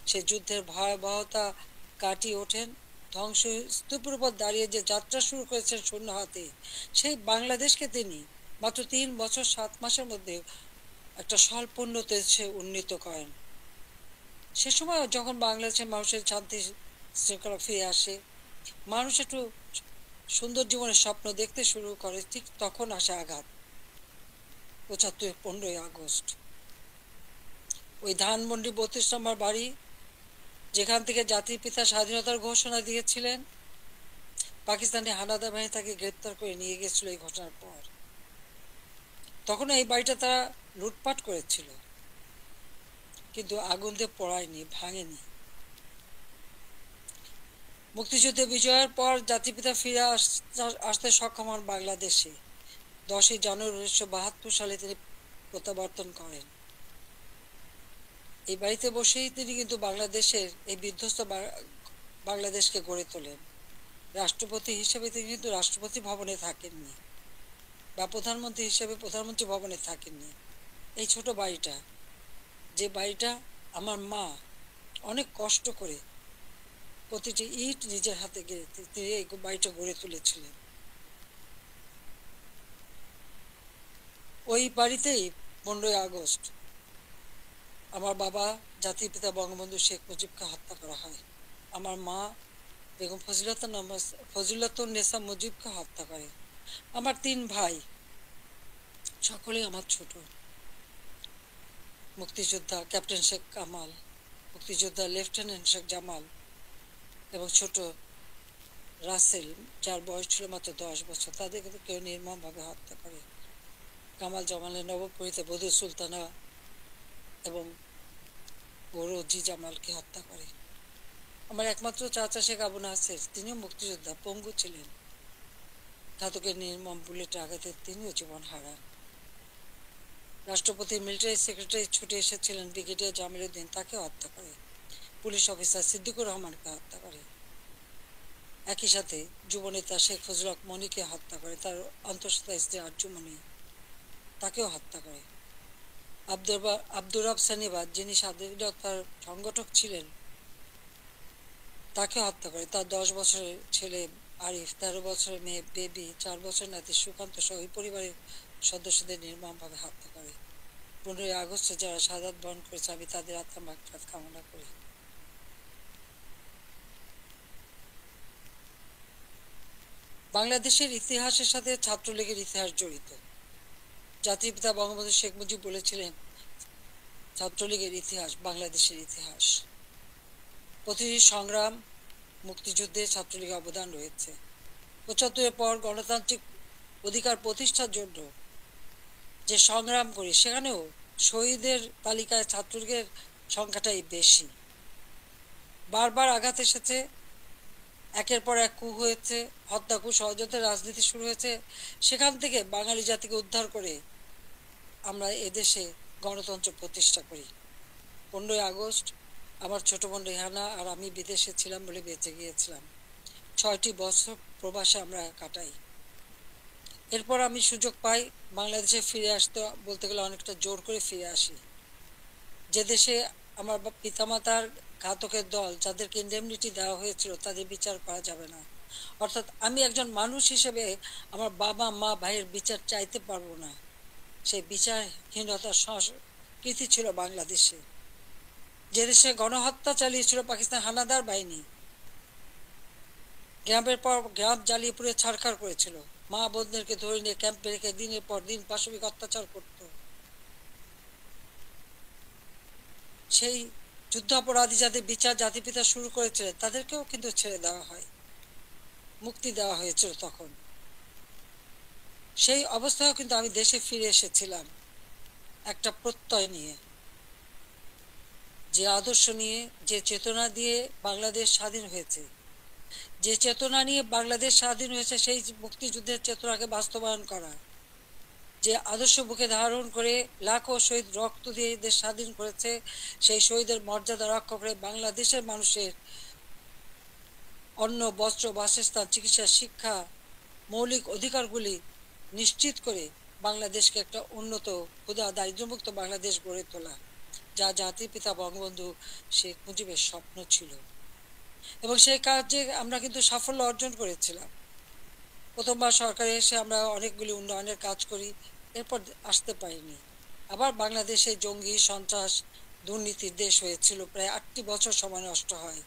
সে যুদ্ধের ভয়াবহতা কাটিয়ে ওঠেন, ধ্বংস স্তূপের উপর দাঁড়িয়ে যে যাত্রা শুরু করেছেন শূন্য হাতে, সেই বাংলাদেশকে তিনি মাত্র 3 বছর 7 মাসের মধ্যে একটা স্বল্পোন্নত দেশে উন্নীত করেন। সে সময় যখন বাংলাদেশের মানুষের শান্তি শৃঙ্খলা ফিরে আসে, মানুষ একটু সুন্দর জীবনের স্বপ্ন দেখতে শুরু করে, ঠিক তখন আসে আঘাত। 75 15ই আগস্ট, ওই ধানমন্ডি 32 নম্বর বাড়ি, যেখান থেকে জাতির পিতা স্বাধীনতার ঘোষণা দিয়েছিলেন, পাকিস্তানি হানাদার বাহিনী তাকে গ্রেপ্তার করে নিয়ে গেছিল এই ঘটনার পর। তখন এই বাড়িটা তারা লুটপাট করেছিল, কিন্তু আগুন দিয়ে পোড়ায়নি, ভাঙেনি। মুক্তিযুদ্ধে বিজয়ের পর জাতিপিতা ফিরে আসতে সক্ষম হন বাংলাদেশে। 10ই জানুয়ারি 1972 সালে তিনি প্রত্যাবর্তন করেন। এই বাড়িতে বসেই তিনি কিন্তু বাংলাদেশের এই বিধ্বস্ত বাংলাদেশকে গড়ে তোলেন। রাষ্ট্রপতি হিসেবে তিনি কিন্তু রাষ্ট্রপতি ভবনে থাকেননি, বা প্রধানমন্ত্রী হিসেবে প্রধানমন্ত্রী ভবনে থাকেননি। এই ছোট বাড়িটা, যে বাড়িটা আমার মা অনেক কষ্ট করে প্রতিটি ইট নিজের হাতে গেড়ে তিনি এই বাড়িটা গড়ে তুলেছিলেন। ওই বাড়িতেই 15ই আগস্ট আমার বাবা জাতির পিতা বঙ্গবন্ধু শেখ মুজিবকে হত্যা করা হয়। আমার মা বেগম ফজিলাতুন্নেসা মুজিবকে হত্যা করে। আমার 3 ভাই, সকলেই আমার ছোট। মুক্তিযোদ্ধা ক্যাপ্টেন শেখ কামাল, মুক্তিযোদ্ধা লেফটেন্যান্ট শেখ জামাল, এবং ছোট রাসেল, যার বয়স ছিল মাত্র 10 বছর। তাদেরকে তো কেউ নির্মমভাবে হত্যা করে। কামাল জামালের নবপরিণীতা বধূ সুলতানা এবং ওরজি জামালকে হত্যা করে। আমার একমাত্র চাচা শেখ আবু নাসের, তিনিও মুক্তিযোদ্ধা, পঙ্গু ছিলেন। ঘাতকের নির্মম বুলেটের আঘাতে তিনিও জীবন হারান। রাষ্ট্রপতির মিলিটারি সেক্রেটারি ছুটে এসেছিলেন ব্রিগেডিয়ার জামিল উদ্দিন, তাকে হত্যা করে। পুলিশ অফিসার সিদ্দিকুর রহমানকে হত্যা করে। একই সাথে যুবনেতা শেখ ফজলুল হক মনিকে হত্যা করে, তার অন্তঃসত্ত্বা স্ত্রী আরজুমনি, তাকেও হত্যা করে। আব্দুর রব সানিবাদ, যিনি স্বাধীনতার সংগঠক ছিলেন, তাকে হত্যা করে। তার 10 বছরের ছেলে আরিফ, 13 বছরের মেয়ে বেবি, 4 বছরের নাতি সুকান্ত সহ ওই পরিবারের সদস্যদের নির্মমভাবে হত্যা করে। 15ই আগস্টে যারা শাহাদাত বরণ করেছে, আমি তাদের আত্মার মাগফিরাত কামনা করি। বাংলাদেশের ইতিহাসের সাথে ছাত্রলীগের ইতিহাস জড়িত। জাতির পিতা বঙ্গবন্ধু শেখ মুজিব বলেছিলেন, ছাত্রলীগের ইতিহাস বাংলাদেশের ইতিহাস। প্রতিটি সংগ্রাম, মুক্তিযুদ্ধে ছাত্রলীগের অবদান রয়েছে। 75-এর পর গণতান্ত্রিক অধিকার প্রতিষ্ঠার জন্য যে সংগ্রাম করি, সেখানেও শহীদের তালিকায় ছাত্রলীগের সংখ্যাটাই বেশি। বারবার আঘাত এসেছে, একের পর এক কূ হয়েছে, হত্যা, কূ, ষড়যন্ত্রের রাজনীতি শুরু হয়েছে। সেখান থেকে বাঙালি জাতিকে উদ্ধার করে আমরা এদেশে গণতন্ত্র প্রতিষ্ঠা করি। 15ই আগস্ট আমার ছোট বোন রেহানা আর আমি বিদেশে ছিলাম বলে বেঁচে গিয়েছিলাম। 6টি বছর প্রবাসে আমরা কাটাই। এরপর আমি সুযোগ পাই বাংলাদেশে ফিরে আসতে, বলতে গেলে অনেকটা জোর করে ফিরে আসি। যে দেশে আমার পিতামাতার ঘাতকের দল, যাদেরকে ইন্ডেমনিটি দেওয়া হয়েছিল, তাদের বিচার করা যাবে না, অর্থাৎ আমি একজন মানুষ হিসেবে আমার বাবা মা ভাইয়ের বিচার চাইতে পারবো না, সেই বিচারহীনতার সংস্কৃতি ছিল বাংলাদেশে। যে দেশে গণহত্যা চালিয়েছিল পাকিস্তান হানাদার বাহিনী, গ্রামের পর গ্রাম জ্বালিয়ে পুড়ে ছাড়খাড় করেছিল, মা বোনদেরকে ধরে নিয়ে ক্যাম্পে রেখে দিনের পর দিন পাশবিক অত্যাচার করত, সেই যুদ্ধাপরাধী যাদের বিচার জাতিপিতা শুরু করেছিলেন, তাদেরকেও কিন্তু ছেড়ে দেওয়া হয়, মুক্তি দেওয়া হয়েছিল তখন। সেই অবস্থায়ও কিন্তু আমি দেশে ফিরে এসেছিলাম একটা প্রত্যয় নিয়ে, যে আদর্শ নিয়ে, যে চেতনা দিয়ে বাংলাদেশ স্বাধীন হয়েছে, যে চেতনা নিয়ে বাংলাদেশ স্বাধীন হয়েছে, সেই মুক্তিযুদ্ধের চেতনাকে বাস্তবায়ন করা, যে আদর্শ বুকে ধারণ করে লাখো শহীদ রক্ত দিয়ে দেশ স্বাধীন করেছে, সেই শহীদের মর্যাদা রক্ষা করে বাংলাদেশের মানুষের অন্ন, বস্ত্র, বাসস্থান, চিকিৎসা, শিক্ষা, মৌলিক অধিকারগুলি নিশ্চিত করে বাংলাদেশকে একটা উন্নত, ক্ষুধা, দারিদ্র্যমুক্ত বাংলাদেশ গড়ে তোলা। যা জাতির পিতা বঙ্গবন্ধু শেখ মুজিবের স্বপ্ন ছিল, এবং সেই কাজে আমরা কিন্তু সাফল্য অর্জন করেছিলাম। প্রথমবার সরকারে এসে আমরা অনেকগুলি উন্নয়নের কাজ করি, এরপর আসতে পারিনি। আবার বাংলাদেশে জঙ্গি সন্ত্রাস দুর্নীতির দেশ হয়েছিল, প্রায় 8টি বছর সময় নষ্ট হয়।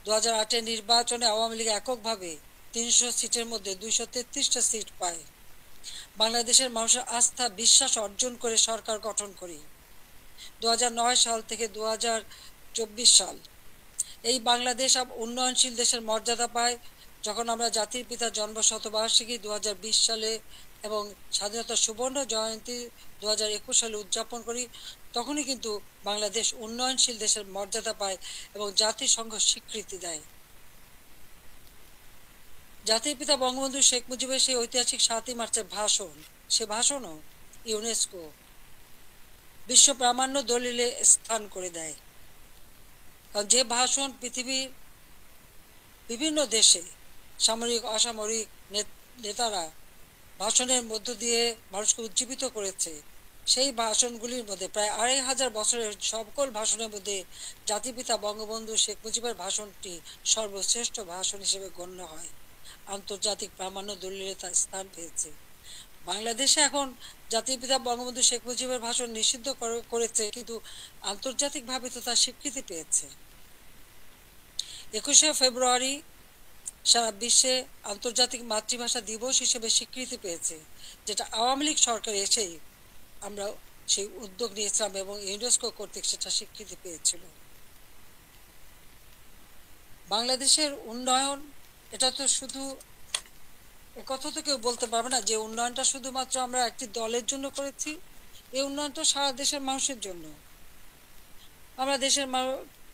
2008-এর নির্বাচনে আওয়ামী লীগ এককভাবে 300 সিটের মধ্যে 233টা সিট পায়। বাংলাদেশের মানুষের আস্থা বিশ্বাস অর্জন করে সরকার গঠন করি। 2009 সাল থেকে 2024 সাল এই বাংলাদেশ উন্নয়নশীল দেশের মর্যাদা পায়। যখন আমরা জাতির পিতার জন্ম শতবার্ষিকী 2020 সালে এবং স্বাধীনতা সুবর্ণ জয়ন্তী 2021 সালে উদযাপন করি, তখনই কিন্তু বাংলাদেশ উন্নয়নশীল দেশের মর্যাদা পায় এবং জাতিসংঘ স্বীকৃতি দেয়। জাতির পিতা বঙ্গবন্ধু শেখ মুজিবের সেই ঐতিহাসিক 7ই মার্চের ভাষণ, সে ভাষণও ইউনেস্কো বিশ্ব প্রামাণ্য দলিলে স্থান করে দেয়। কারণ যে ভাষণ পৃথিবীর বিভিন্ন দেশে সামরিক অসামরিক নেতারা ভাষণের মধ্য দিয়ে মানুষকে উজ্জীবিত করেছে, সেই ভাষণগুলির মধ্যে প্রায় 2500 বছরের সকল ভাষণের মধ্যে জাতিপিতা বঙ্গবন্ধু শেখ মুজিবের ভাষণটি সর্বশ্রেষ্ঠ ভাষণ হিসেবে গণ্য হয়। আন্তর্জাতিক প্রামাণ্য দলিলে তার স্থান পেয়েছে। বাংলাদেশে এখন জাতির পিতা বঙ্গবন্ধু শেখ মুজিবের ভাষণ নিষিদ্ধ করেছে, কিন্তু আন্তর্জাতিকভাবে তো তার স্বীকৃতি পেয়েছে। 21শে ফেব্রুয়ারি সারা বিশ্বে আন্তর্জাতিক মাতৃভাষা দিবস হিসেবে স্বীকৃতি পেয়েছে, যেটা আওয়ামী লীগ সরকার এসেই আমরা সেই উদ্যোগ নিয়েছিলাম এবং ইউনেস্কো কর্তৃক সেটা স্বীকৃতি পেয়েছিল। বাংলাদেশের উন্নয়ন, এটা তো শুধু একথা তো কেউ বলতে পারবে না যে উন্নয়নটা শুধুমাত্র আমরা একটি দলের জন্য করেছি। এই উন্নয়নটা সারা দেশের মানুষের জন্য। আমরা দেশের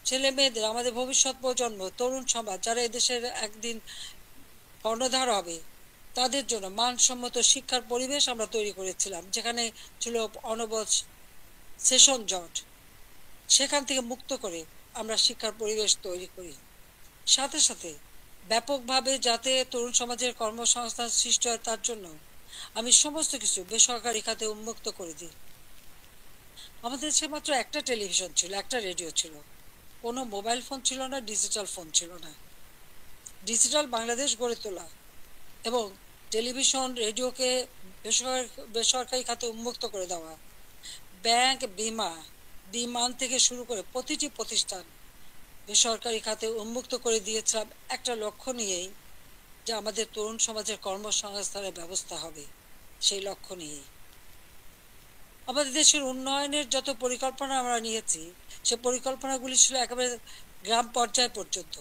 ছেলে মেয়েদের, আমাদের ভবিষ্যৎ প্রজন্ম, তরুণ সমাজ, যারা এদেশের একদিন কর্ণধার হবে, তাদের জন্য মানসম্মত শিক্ষার পরিবেশ আমরা তৈরি করেছিলাম, যেখানে ছিল অনবজ সেশন জট। সেখান থেকে মুক্ত করে আমরা শিক্ষার পরিবেশ তৈরি করি। সাথে সাথে ব্যাপকভাবে যাতে তরুণ সমাজের কর্মসংস্থান সৃষ্টি হয়, তার জন্য আমি সমস্ত কিছু বেসরকারি খাতে উন্মুক্ত করে দিই। আমাদের দেশে মাত্র একটা টেলিভিশন ছিল, একটা রেডিও ছিল, কোনো মোবাইল ফোন ছিল না, ডিজিটাল ফোন ছিল না। ডিজিটাল বাংলাদেশ গড়ে তোলা এবং টেলিভিশন রেডিওকে বেসরকারি খাতে উন্মুক্ত করে দেওয়া, ব্যাংক বিমান থেকে শুরু করে প্রতিটি প্রতিষ্ঠান বেসরকারি খাতে উন্মুক্ত করে দিয়েছিলাম একটা লক্ষ্য নিয়েই, যে আমাদের তরুণ সমাজের কর্মসংস্থানের ব্যবস্থা হবে। সেই লক্ষ্য নিয়েই আমাদের দেশের উন্নয়নের যত পরিকল্পনা আমরা নিয়েছি, সে পরিকল্পনাগুলি ছিল একেবারে গ্রাম পর্যায় পর্যন্ত।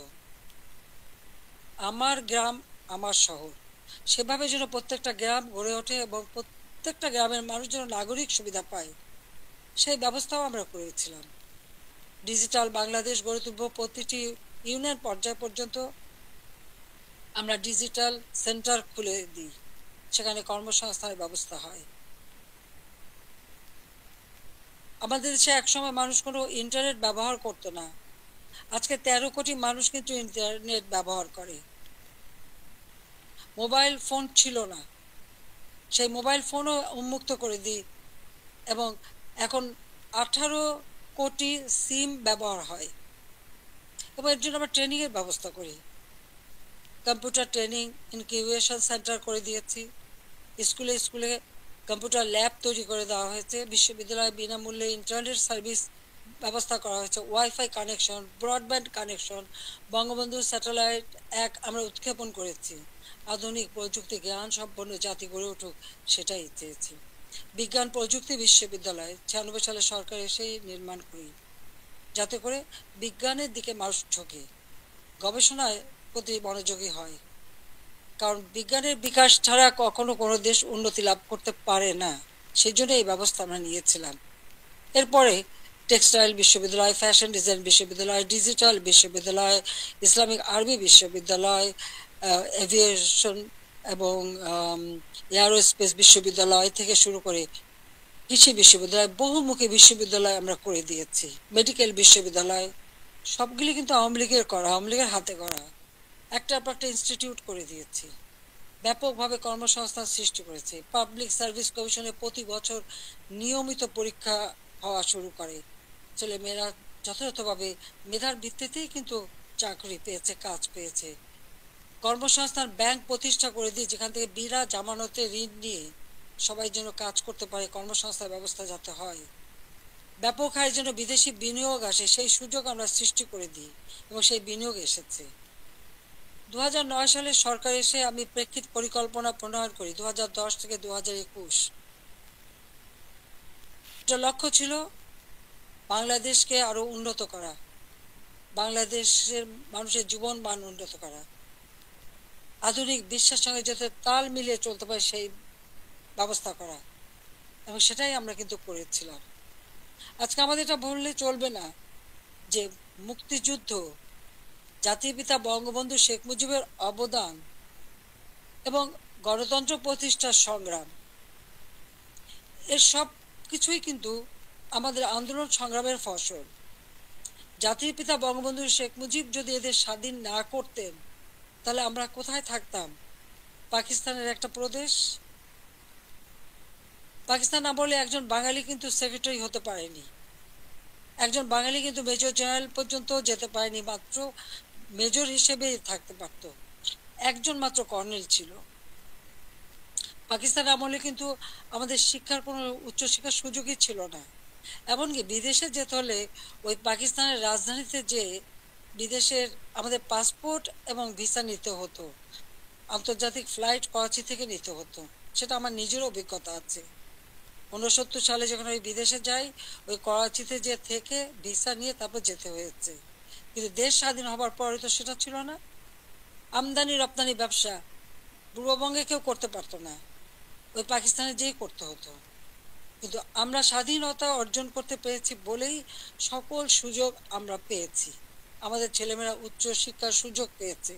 আমার গ্রাম আমার শহর, সেভাবে যেন প্রত্যেকটা গ্রাম গড়ে ওঠে এবং প্রত্যেকটা গ্রামের মানুষ যেন নাগরিক সুবিধা পায়, সেই ব্যবস্থাও আমরা করেছিলাম। ডিজিটাল বাংলাদেশ গড়ে তুলব, প্রতিটি ইউনিয়ন পর্যায় পর্যন্ত আমরা ডিজিটাল সেন্টার খুলে দিই, সেখানে কর্মসংস্থানের ব্যবস্থা হয়। আমাদের দেশে একসময় মানুষ কোনো ইন্টারনেট ব্যবহার করতো না, আজকে 13 কোটি মানুষ কিন্তু ইন্টারনেট ব্যবহার করে। মোবাইল ফোন ছিল না, সেই মোবাইল ফোনও উন্মুক্ত করে দিই এবং এখন 18 কোটি সিম ব্যবহার হয়। এবং এর জন্য আমরা ট্রেনিংয়ের ব্যবস্থা করি, কম্পিউটার ট্রেনিং ইনকিউবেশন সেন্টার করে দিয়েছি, স্কুলে স্কুলে কম্পিউটার ল্যাব তৈরি করে দেওয়া হয়েছে, বিশ্ববিদ্যালয়ে বিনামূল্যে ইন্টারনেট সার্ভিস ব্যবস্থা করা হয়েছে, wifi connection, broadband connection, Bangabandhu satellite 1 আমরা উৎক্ষেপণ করেছি। আধুনিক প্রযুক্তি জ্ঞান সম্পন্ন জাতি গড়ে উঠুক, সেটাই চেয়েছি। বিজ্ঞান প্রযুক্তি বিশ্ববিদ্যালয় 96 সালে সরকার এসেই নির্মাণ করি, যাতে করে বিজ্ঞানের দিকে মানুষ ঝোঁকে, গবেষণায় প্রতি মনোযোগী হয়। কারণ বিজ্ঞানের বিকাশ ছাড়া কখনো কোনো দেশ উন্নতি লাভ করতে পারে না, সেই জন্য এই ব্যবস্থা আমরা নিয়েছিলাম। এরপরে টেক্সটাইল বিশ্ববিদ্যালয়, ফ্যাশন ডিজাইন বিশ্ববিদ্যালয়, ডিজিটাল বিশ্ববিদ্যালয়, ইসলামিক আরবি বিশ্ববিদ্যালয়, এভিয়েশন এবং এয়ারোস্পেস বিশ্ববিদ্যালয় থেকে শুরু করে কৃষি বিশ্ববিদ্যালয়, বহুমুখী বিশ্ববিদ্যালয় আমরা করে দিয়েছি, মেডিকেল বিশ্ববিদ্যালয়, সবগুলি কিন্তু আওয়ামী লীগের করা, আওয়ামী লীগের হাতে করা। একটার পর একটা ইনস্টিটিউট করে দিয়েছি, ব্যাপকভাবে কর্মসংস্থান সৃষ্টি করেছে। পাবলিক সার্ভিস কমিশনে প্রতি বছর নিয়মিত পরীক্ষা হওয়া শুরু করে, ছেলেমেয়েরা যথাযথভাবে মেধার ভিত্তিতেই কিন্তু চাকরি পেয়েছে, কাজ পেয়েছে। কর্মসংস্থান ব্যাংক প্রতিষ্ঠা করে দিয়ে যেখান থেকে বিনা জামানতে ঋণ নিয়ে সবাই যেন কাজ করতে পারে, কর্মসংস্থান ব্যবস্থা যাতে হয়, ব্যাপক হারে যেন বিদেশি বিনিয়োগ আসে, সেই সুযোগ আমরা সৃষ্টি করে দিই এবং সেই বিনিয়োগ এসেছে। 2009 সালে সরকার এসে আমি প্রেক্ষিত পরিকল্পনা প্রণয়ন করি 2010 থেকে 2021। এটা লক্ষ্য ছিল বাংলাদেশকে আরো উন্নত করা, বাংলাদেশের মানুষের জীবন মান উন্নত করা, আধুনিক বিশ্বের সঙ্গে যাতে তাল মিলিয়ে চলতে পারে সেই ব্যবস্থা করা, এবং সেটাই আমরা কিন্তু করেছিলাম। আজকে আমাদের এটা বললে চলবে না যে মুক্তিযুদ্ধ, জাতির পিতা বঙ্গবন্ধু শেখ মুজিবের অবদান এবং গণতন্ত্র প্রতিষ্ঠার সংগ্রাম, এর সব কিছুই কিন্তু আমাদের আন্দোলন সংগ্রামের ফসল। জাতির পিতা বঙ্গবন্ধু শেখ মুজিব যদি এদের স্বাধীন না করতেন তাহলে আমরা কোথায় থাকতাম? পাকিস্তানের একটা প্রদেশ। পাকিস্তান আমলে একজন বাঙালি কিন্তু সেক্রেটারি হতে পারেনি, একজন বাঙালি কিন্তু মেজর জেনারেল পর্যন্ত যেতে পারেনি, মাত্র মেজর হিসেবে থাকতে পারত, একজন মাত্র কর্নেল ছিল। পাকিস্তান আমলে কিন্তু আমাদের শিক্ষার কোনো উচ্চশিক্ষার সুযোগই ছিল না। এমনকি বিদেশে যেতে হলে ওই পাকিস্তানের রাজধানীতে যে বিদেশের আমাদের পাসপোর্ট এবং ভিসা নিতে হতো, আন্তর্জাতিক ফ্লাইট করাচি থেকে নিতে হতো। সেটা আমার নিজের অভিজ্ঞতা আছে। 69 সালে যখন ওই বিদেশে যাই, ওই করাচিতে যে থেকে ভিসা নিয়ে তারপর যেতে হয়েছে। কিন্তু দেশ স্বাধীন হবার পরে তো সেটা ছিল না। আমদানি রপ্তানি ব্যবসা পূর্ববঙ্গে কেউ করতে পারতো না, ওই পাকিস্তানে যেই করতে হতো। কিন্তু আমরা স্বাধীনতা অর্জন করতে পেরেছি বলেই সকল সুযোগ আমরা পেয়েছি, আমাদের ছেলেমেয়েরা উচ্চ শিক্ষার সুযোগ পেয়েছে।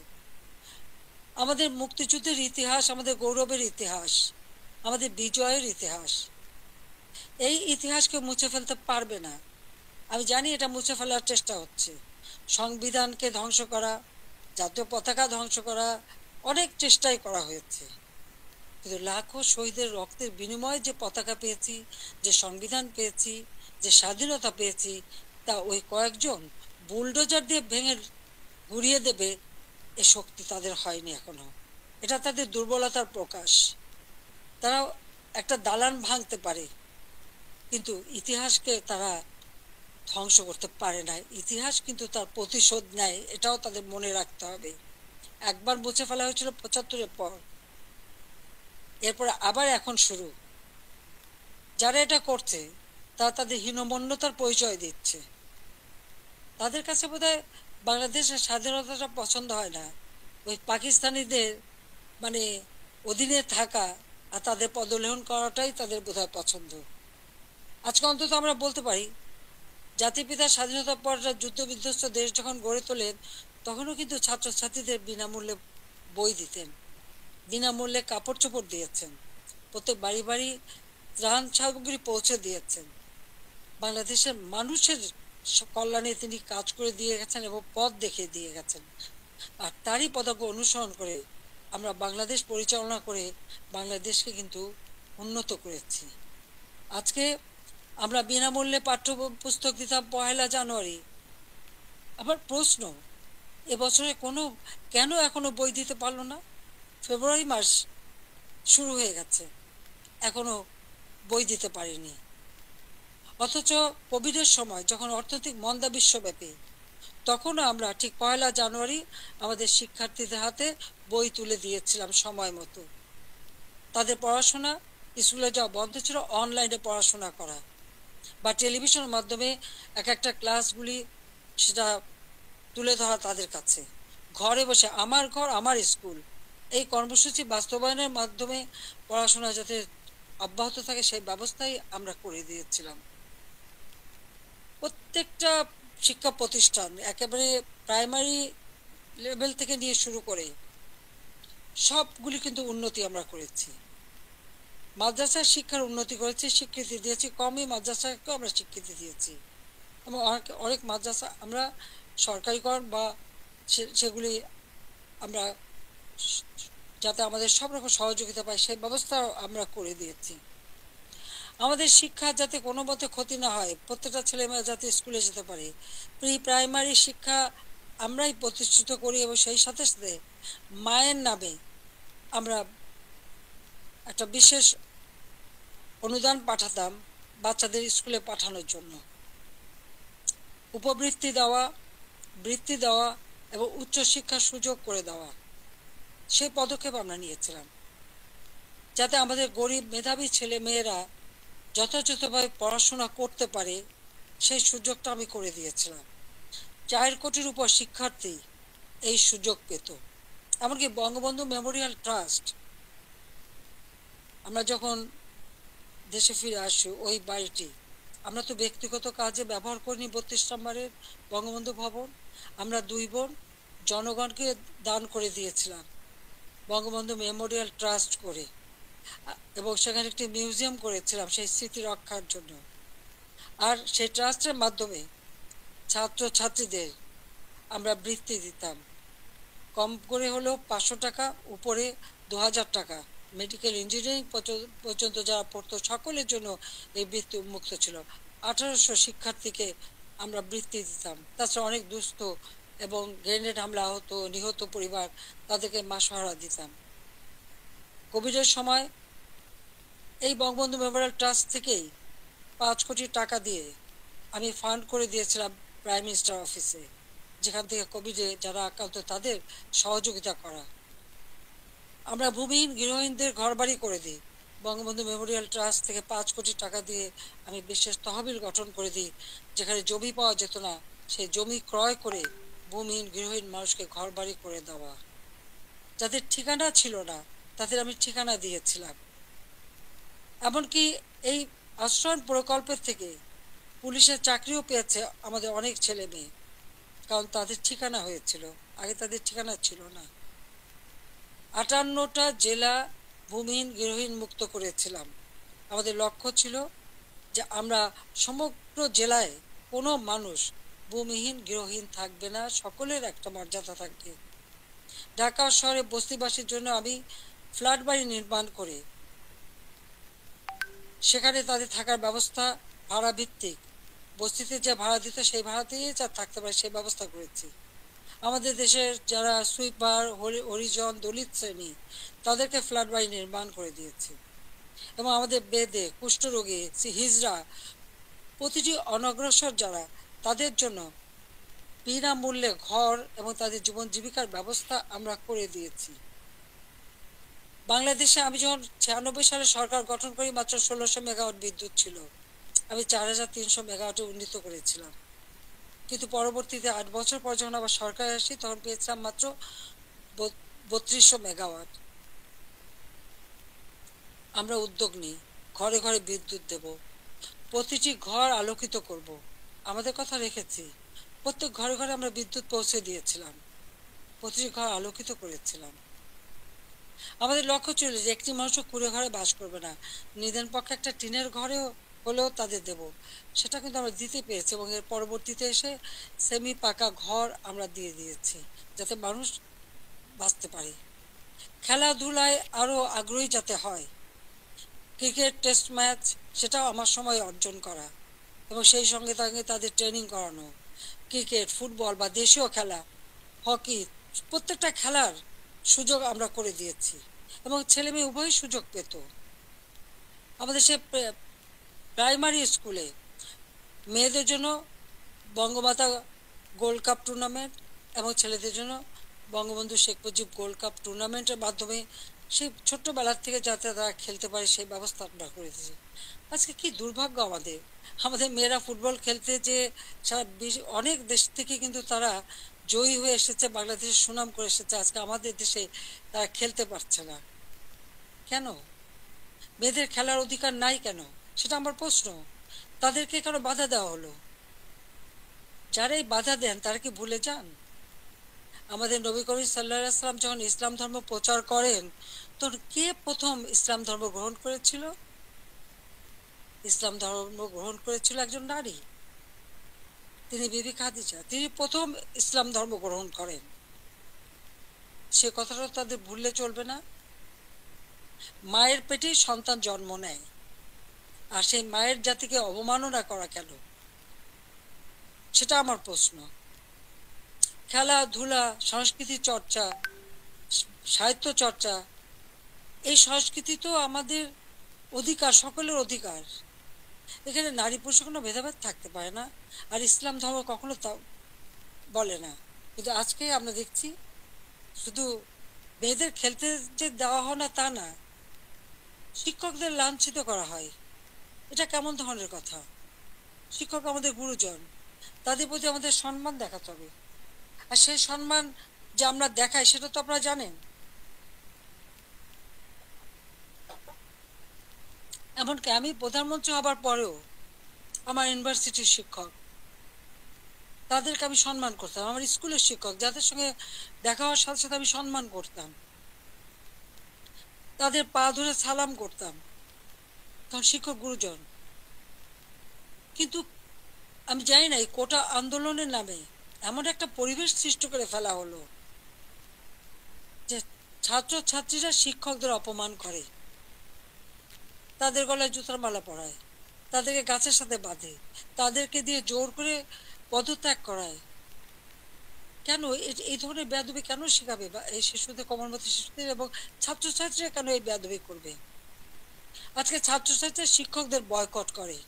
আমাদের মুক্তিযুদ্ধের ইতিহাস আমাদের গৌরবের ইতিহাস, আমাদের বিজয়ের ইতিহাস। এই ইতিহাসকে মুছে ফেলতে পারবে না। আমি জানি এটা মুছে ফেলার চেষ্টা হচ্ছে, সংবিধানকে ধ্বংস করা, জাতীয় পতাকা ধ্বংস করা, অনেক চেষ্টাই করা হয়েছে। কিন্তু লাখো শহীদের রক্তের বিনিময়ে যে পতাকা পেয়েছি, যে সংবিধান পেয়েছি, যে স্বাধীনতা পেয়েছি, তা ওই কয়েকজন বুলডোজার দিয়ে ভেঙে গুড়িয়ে দেবে এ শক্তি তাদের হয়নি এখনো। এটা তাদের দুর্বলতার প্রকাশ। তারা একটা দালান ভাঙতে পারে, কিন্তু ইতিহাসকে তারা ধ্বংস করতে পারে না। ইতিহাস কিন্তু তার প্রতিশোধ নেয়, এটাও তাদের মনে রাখতে হবে। একবার মুছে ফেলা হয়েছিল 75-এর পর, এরপরে আবার এখন শুরু। যারা এটা করছে তারা তাদের হীনমন্যতার পরিচয় দিচ্ছে। তাদের কাছে বোধহয় বাংলাদেশের স্বাধীনতাটা পছন্দ হয় না, ওই পাকিস্তানিদের মানে অধীনে থাকা আর তাদের পদলেহন করাটাই তাদের বোধহয় পছন্দ। আজকে অন্তত আমরা বলতে পারি, জাতির পিতা স্বাধীনতার পর যুদ্ধ বিধ্বস্ত দেশ যখন গড়ে তোলেন, তখনও কিন্তু ছাত্রছাত্রীদের বিনামূল্যে বই দিতেন, বিনামূল্যে কাপড় চোপড় দিয়েছেন, প্রত্যেক বাড়ি বাড়ি ত্রাণ সামগ্রী পৌঁছে দিয়েছেন। বাংলাদেশের মানুষের কল্যাণে তিনি কাজ করে দিয়ে গেছেন এবং পথ দেখিয়ে দিয়ে গেছেন। আর তারই পদাঙ্ক অনুসরণ করে আমরা বাংলাদেশ পরিচালনা করে বাংলাদেশকে কিন্তু উন্নত করেছি। আজকে আমরা বিনামূল্যে পাঠ্য পুস্তক দিতাম 1 জানুয়ারি। আবার প্রশ্ন, এবছরে কেন এখনো বই দিতে পারলো না? ফেব্রুয়ারি মাস শুরু হয়ে গেছে, এখনো বই দিতে পারিনি। অথচ কোভিডের সময় যখন অর্থনৈতিক মন্দা বিশ্বব্যাপী, তখনও আমরা ঠিক 1 জানুয়ারি আমাদের শিক্ষার্থীদের হাতে বই তুলে দিয়েছিলাম সময় মতো। তাদের পড়াশোনা, স্কুলে যাওয়া বন্ধ ছিল, অনলাইনে পড়াশোনা করা বা টেলিভিশনের মাধ্যমে একটা ক্লাসগুলি সেটা তুলে ধরা তাদের কাছে। ঘরে বসে আমার ঘর আমার স্কুল, এই কর্মসূচি বাস্তবায়নের মাধ্যমে পড়াশোনা যাতে অব্যাহত থাকে সেই ব্যবস্থাই আমরা করে দিয়েছিলাম। প্রত্যেকটা শিক্ষা প্রতিষ্ঠান একেবারে প্রাইমারি লেভেল থেকে নিয়ে শুরু করে সবগুলি কিন্তু উন্নতি আমরা করেছি। মাদ্রাসার শিক্ষার উন্নতি করেছি, স্বীকৃতি দিয়েছি, কমই মাদ্রাসাকেও আমরা স্বীকৃতি দিয়েছি এবং অনেক মাদ্রাসা আমরা সরকারিকরণ বা সেগুলি আমরা যাতে আমাদের সব রকম সহযোগিতা পাই সেই ব্যবস্থা আমরা করে দিয়েছি। আমাদের শিক্ষা যাতে কোনো মতে ক্ষতি না হয়, প্রত্যেকটা ছেলেমেয়ে যাতে স্কুলে যেতে পারে, প্রি প্রাইমারি শিক্ষা আমরাই প্রতিষ্ঠিত করি এবং সেই সাথে সাথে মায়ের নামে আমরা একটা বিশেষ অনুদান পাঠাতাম বাচ্চাদের স্কুলে পাঠানোর জন্য। উপবৃত্তি দেওয়া, বৃত্তি দেওয়া এবং উচ্চশিক্ষার সুযোগ করে দেওয়া, সেই পদক্ষেপ আমরা নিয়েছিলাম যাতে আমাদের গরিব মেধাবী ছেলে মেয়েরা যথাযথভাবে পড়াশোনা করতে পারে। সেই সুযোগটা আমি করে দিয়েছিলাম। 4 কোটির উপর শিক্ষার্থী এই সুযোগ পেত। এমনকি বঙ্গবন্ধু মেমোরিয়াল ট্রাস্ট, আমরা যখন দেশে ফিরে আসি, ওই বাড়িটি আমরা তো ব্যক্তিগত কাজে ব্যবহার করিনি। 32 নম্বরের বঙ্গবন্ধু ভবন আমরা 2 বোন জনগণকে দান করে দিয়েছিলাম বঙ্গবন্ধু মেমোরিয়াল ট্রাস্ট করে, এবং সেখানে একটি মিউজিয়াম করেছিলাম সেই স্মৃতি রক্ষার জন্য। আর সেই ট্রাস্টের মাধ্যমে ছাত্র ছাত্রীদের আমরা বৃত্তি দিতাম, কম করে হলেও 500 টাকা, উপরে 2000 টাকা। মেডিকেল ইঞ্জিনিয়ারিং পর্যন্ত যারা পড়তো সকলের জন্য এই বৃত্তি উন্মুক্ত ছিল। 1800 শিক্ষার্থীকে আমরা বৃত্তি দিতাম। তাছাড়া অনেক দুস্থ এবং গ্রেনেড হামলা আহত নিহত পরিবার, তাদেরকে মাসহারা দিতাম। কোভিডের সময় এই বঙ্গবন্ধু মেমোরিয়াল ট্রাস্ট থেকেই 5 কোটি টাকা দিয়ে আমি ফান্ড করে দিয়েছিলাম প্রাইম মিনিস্টার অফিসে, যেখান থেকে কোভিডে যারা আক্রান্ত তাদের সহযোগিতা করা। আমরা ভূমিহীন গৃহহীনদের ঘরবাড়ি করে দিই। বঙ্গবন্ধু মেমোরিয়াল ট্রাস্ট থেকে 5 কোটি টাকা দিয়ে আমি বিশেষ তহবিল গঠন করে দিই, যেখানে জমি পাওয়া যেত না সেই জমি ক্রয় করে ভূমিহীন গৃহহীন মানুষকে ঘরবাড়ি করে দেওয়া। যাদের ঠিকানা ছিল না তাদের আমি ঠিকানা দিয়েছিলাম। এমনকি এই আশ্রয়ণ প্রকল্পের থেকে পুলিশের চাকরিও পেয়েছে আমাদের অনেক ছেলে মেয়ে, কারণ তাদের ঠিকানা হয়েছিল, আগে তাদের ঠিকানা ছিল না। 58টা জেলা ভূমিহীন গৃহহীন মুক্ত করেছিলাম। আমাদের লক্ষ্য ছিল যে আমরা সমগ্র জেলায় কোনো মানুষ ভূমিহীন গৃহহীন থাকবে না, সকলের একটা মর্যাদা থাকবে। ঢাকা শহরে বস্তিবাসীর জন্য আমি ফ্ল্যাট বাড়ি নির্মাণ করে সেখানে তাদের থাকার ব্যবস্থা ভাড়া ভিত্তিক, বস্তিতে যে ভাড়া দিত সেই ভাড়াতেই যা থাকতে পারে সেই ব্যবস্থা করেছি। আমাদের দেশের যারা সুইপার, হরিজন, দলিত শ্রেণী, তাদেরকে ফ্ল্যাট বাড়ি নির্মাণ করে দিয়েছি। এবং আমাদের বেদে কুষ্ঠরোগী, হিজড়া, প্রতিটি অনগ্রসর যারা, তাদের জন্য বিনামূল্যে ঘর এবং তাদের জীবন জীবিকার ব্যবস্থা আমরা করে দিয়েছি। বাংলাদেশে আমি যখন 96 সালে সরকার গঠন করি মাত্র 1600 মেগাওয়াট বিদ্যুৎ ছিল। আমি 4300 মেগাওয়াটে উন্নীত করেছিলাম। কিন্তু পরবর্তীতে 8 বছর পর যখন আবার সরকারে আসি তখন পেয়েছিলাম মাত্র 3200 মেগাওয়াট। আমরা উদ্যোগ নিই, ঘরে ঘরে বিদ্যুৎ দেব, প্রতিটি ঘর আলোকিত করব। আমাদের কথা রেখেছি, প্রত্যেক ঘরে ঘরে আমরা বিদ্যুৎ পৌঁছে দিয়েছিলাম, প্রতিটি ঘর আলোকিত করেছিলাম। আমাদের লক্ষ্য ছিল যে একটি মানুষও কুড়ে ঘরে বাস করবে না, নিদেন পক্ষে একটা টিনের ঘরেও হলেও তাদের দেব। সেটা কিন্তু আমরা দিতে পেরেছি এবং এর পরবর্তীতে এসে সেমি পাকা ঘর আমরা দিয়ে দিয়েছি যাতে মানুষ বাঁচতে পারে। খেলাধুলায় আরও আগ্রহী যাতে হয়, ক্রিকেট টেস্ট ম্যাচ সেটাও আমার সময় অর্জন করা এবং সেই সঙ্গে সঙ্গে তাদের ট্রেনিং করানো। ক্রিকেট, ফুটবল বা দেশীয় খেলা, হকি, প্রত্যেকটা খেলার সুযোগ আমরা করে দিয়েছি এবং ছেলে মেয়ে উভয়ই সুযোগ পেত। আমাদের সে প্রাইমারি স্কুলে মেয়েদের জন্য বঙ্গমাতা গোল্ড কাপ টুর্নামেন্ট এবং ছেলেদের জন্য বঙ্গবন্ধু শেখ মুজিব গোল্ড কাপ টুর্নামেন্টের মাধ্যমে সেই ছোট্টবেলার থেকে যাতে তারা খেলতে পারে সেই ব্যবস্থা আমরা করে দিয়েছি। আজকে কি দুর্ভাগ্য আমাদের, আমাদের মেয়েরা ফুটবল খেলতে যে সারা অনেক দেশ থেকে কিন্তু তারা জয়ী হয়ে এসেছে, বাংলাদেশের সুনাম করে এসেছে, আজকে আমাদের দেশে তারা খেলতে পারছে না কেন? মেয়েদের খেলার অধিকার নাই কেন, সেটা আমার প্রশ্ন। তাদেরকে কেন বাধা দেওয়া হলো? যারাই বাধা দেন তারা কি ভুলে যান আমাদের নবী করিম সাল্লাল্লাহু আলাইহি ওয়াসাল্লাম যখন ইসলাম ধর্ম প্রচার করেন তখন কে প্রথম ইসলাম ধর্ম গ্রহণ করেছিল? ইসলাম ধর্ম গ্রহণ করেছিল একজন নারী, তিনি বিবি খাদিজা, তিনি প্রথম ইসলাম ধর্ম গ্রহণ করেন। সে কথাটা তাদের ভুললে চলবে না। মায়ের পেটেই সন্তান জন্ম নেয়, আর সেই মায়ের জাতিকে অবমাননা করা কেন, সেটা আমার প্রশ্ন। খেলাধুলা, সংস্কৃতি চর্চা, সাহিত্য চর্চা, এই সংস্কৃতি তো আমাদের অধিকার, সকলের অধিকার। এখানে নারী পুরুষের কোনো ভেদাভেদ থাকতে পারে না, আর ইসলাম ধর্ম কখনো তা বলে না। কিন্তু আজকে আমরা দেখছি শুধু মেয়েদের খেলতে যে দেওয়া হয় না তা না, শিক্ষকদের লাঞ্ছিত করা হয়। এটা কেমন ধরনের কথা? শিক্ষক আমাদের গুরুজন, তাদের প্রতি আমাদের সম্মান দেখাতে হবে। আর সেই সম্মান যে আমরা দেখাই সেটা তো আপনারা জানেন। এমনকি আমি প্রধানমন্ত্রী হবার পরেও আমার ইউনিভার্সিটির শিক্ষক, তাদেরকে আমি সম্মান করতাম। আমার স্কুলের শিক্ষক যাদের সঙ্গে দেখা হওয়ার সাথে সাথে আমি সম্মান করতাম, তাদের পা ধরে সালাম করতাম, তখন শিক্ষক গুরুজন। কিন্তু আমি জানি না এই কোটা আন্দোলনের নামে এমন একটা পরিবেশ সৃষ্টি করে ফেলা হলো যে ছাত্র ছাত্রীরা শিক্ষকদের অপমান করে, তাদের গলায় জুতার মালা পরায়, তাদেরকে গাছের সাথে বাঁধে, তাদেরকে দিয়ে জোর করে পদত্যাগ করায়। কেন এই ধরনের বেয়াদবি কেন শেখাবে বা এই শিশুদের, কমলমতি শিশুদের এবং ছাত্রছাত্রীরা কেন এই বেয়াদবি করবে? আজকে ছাত্রছাত্রীরা শিক্ষকদের বয়কট করে।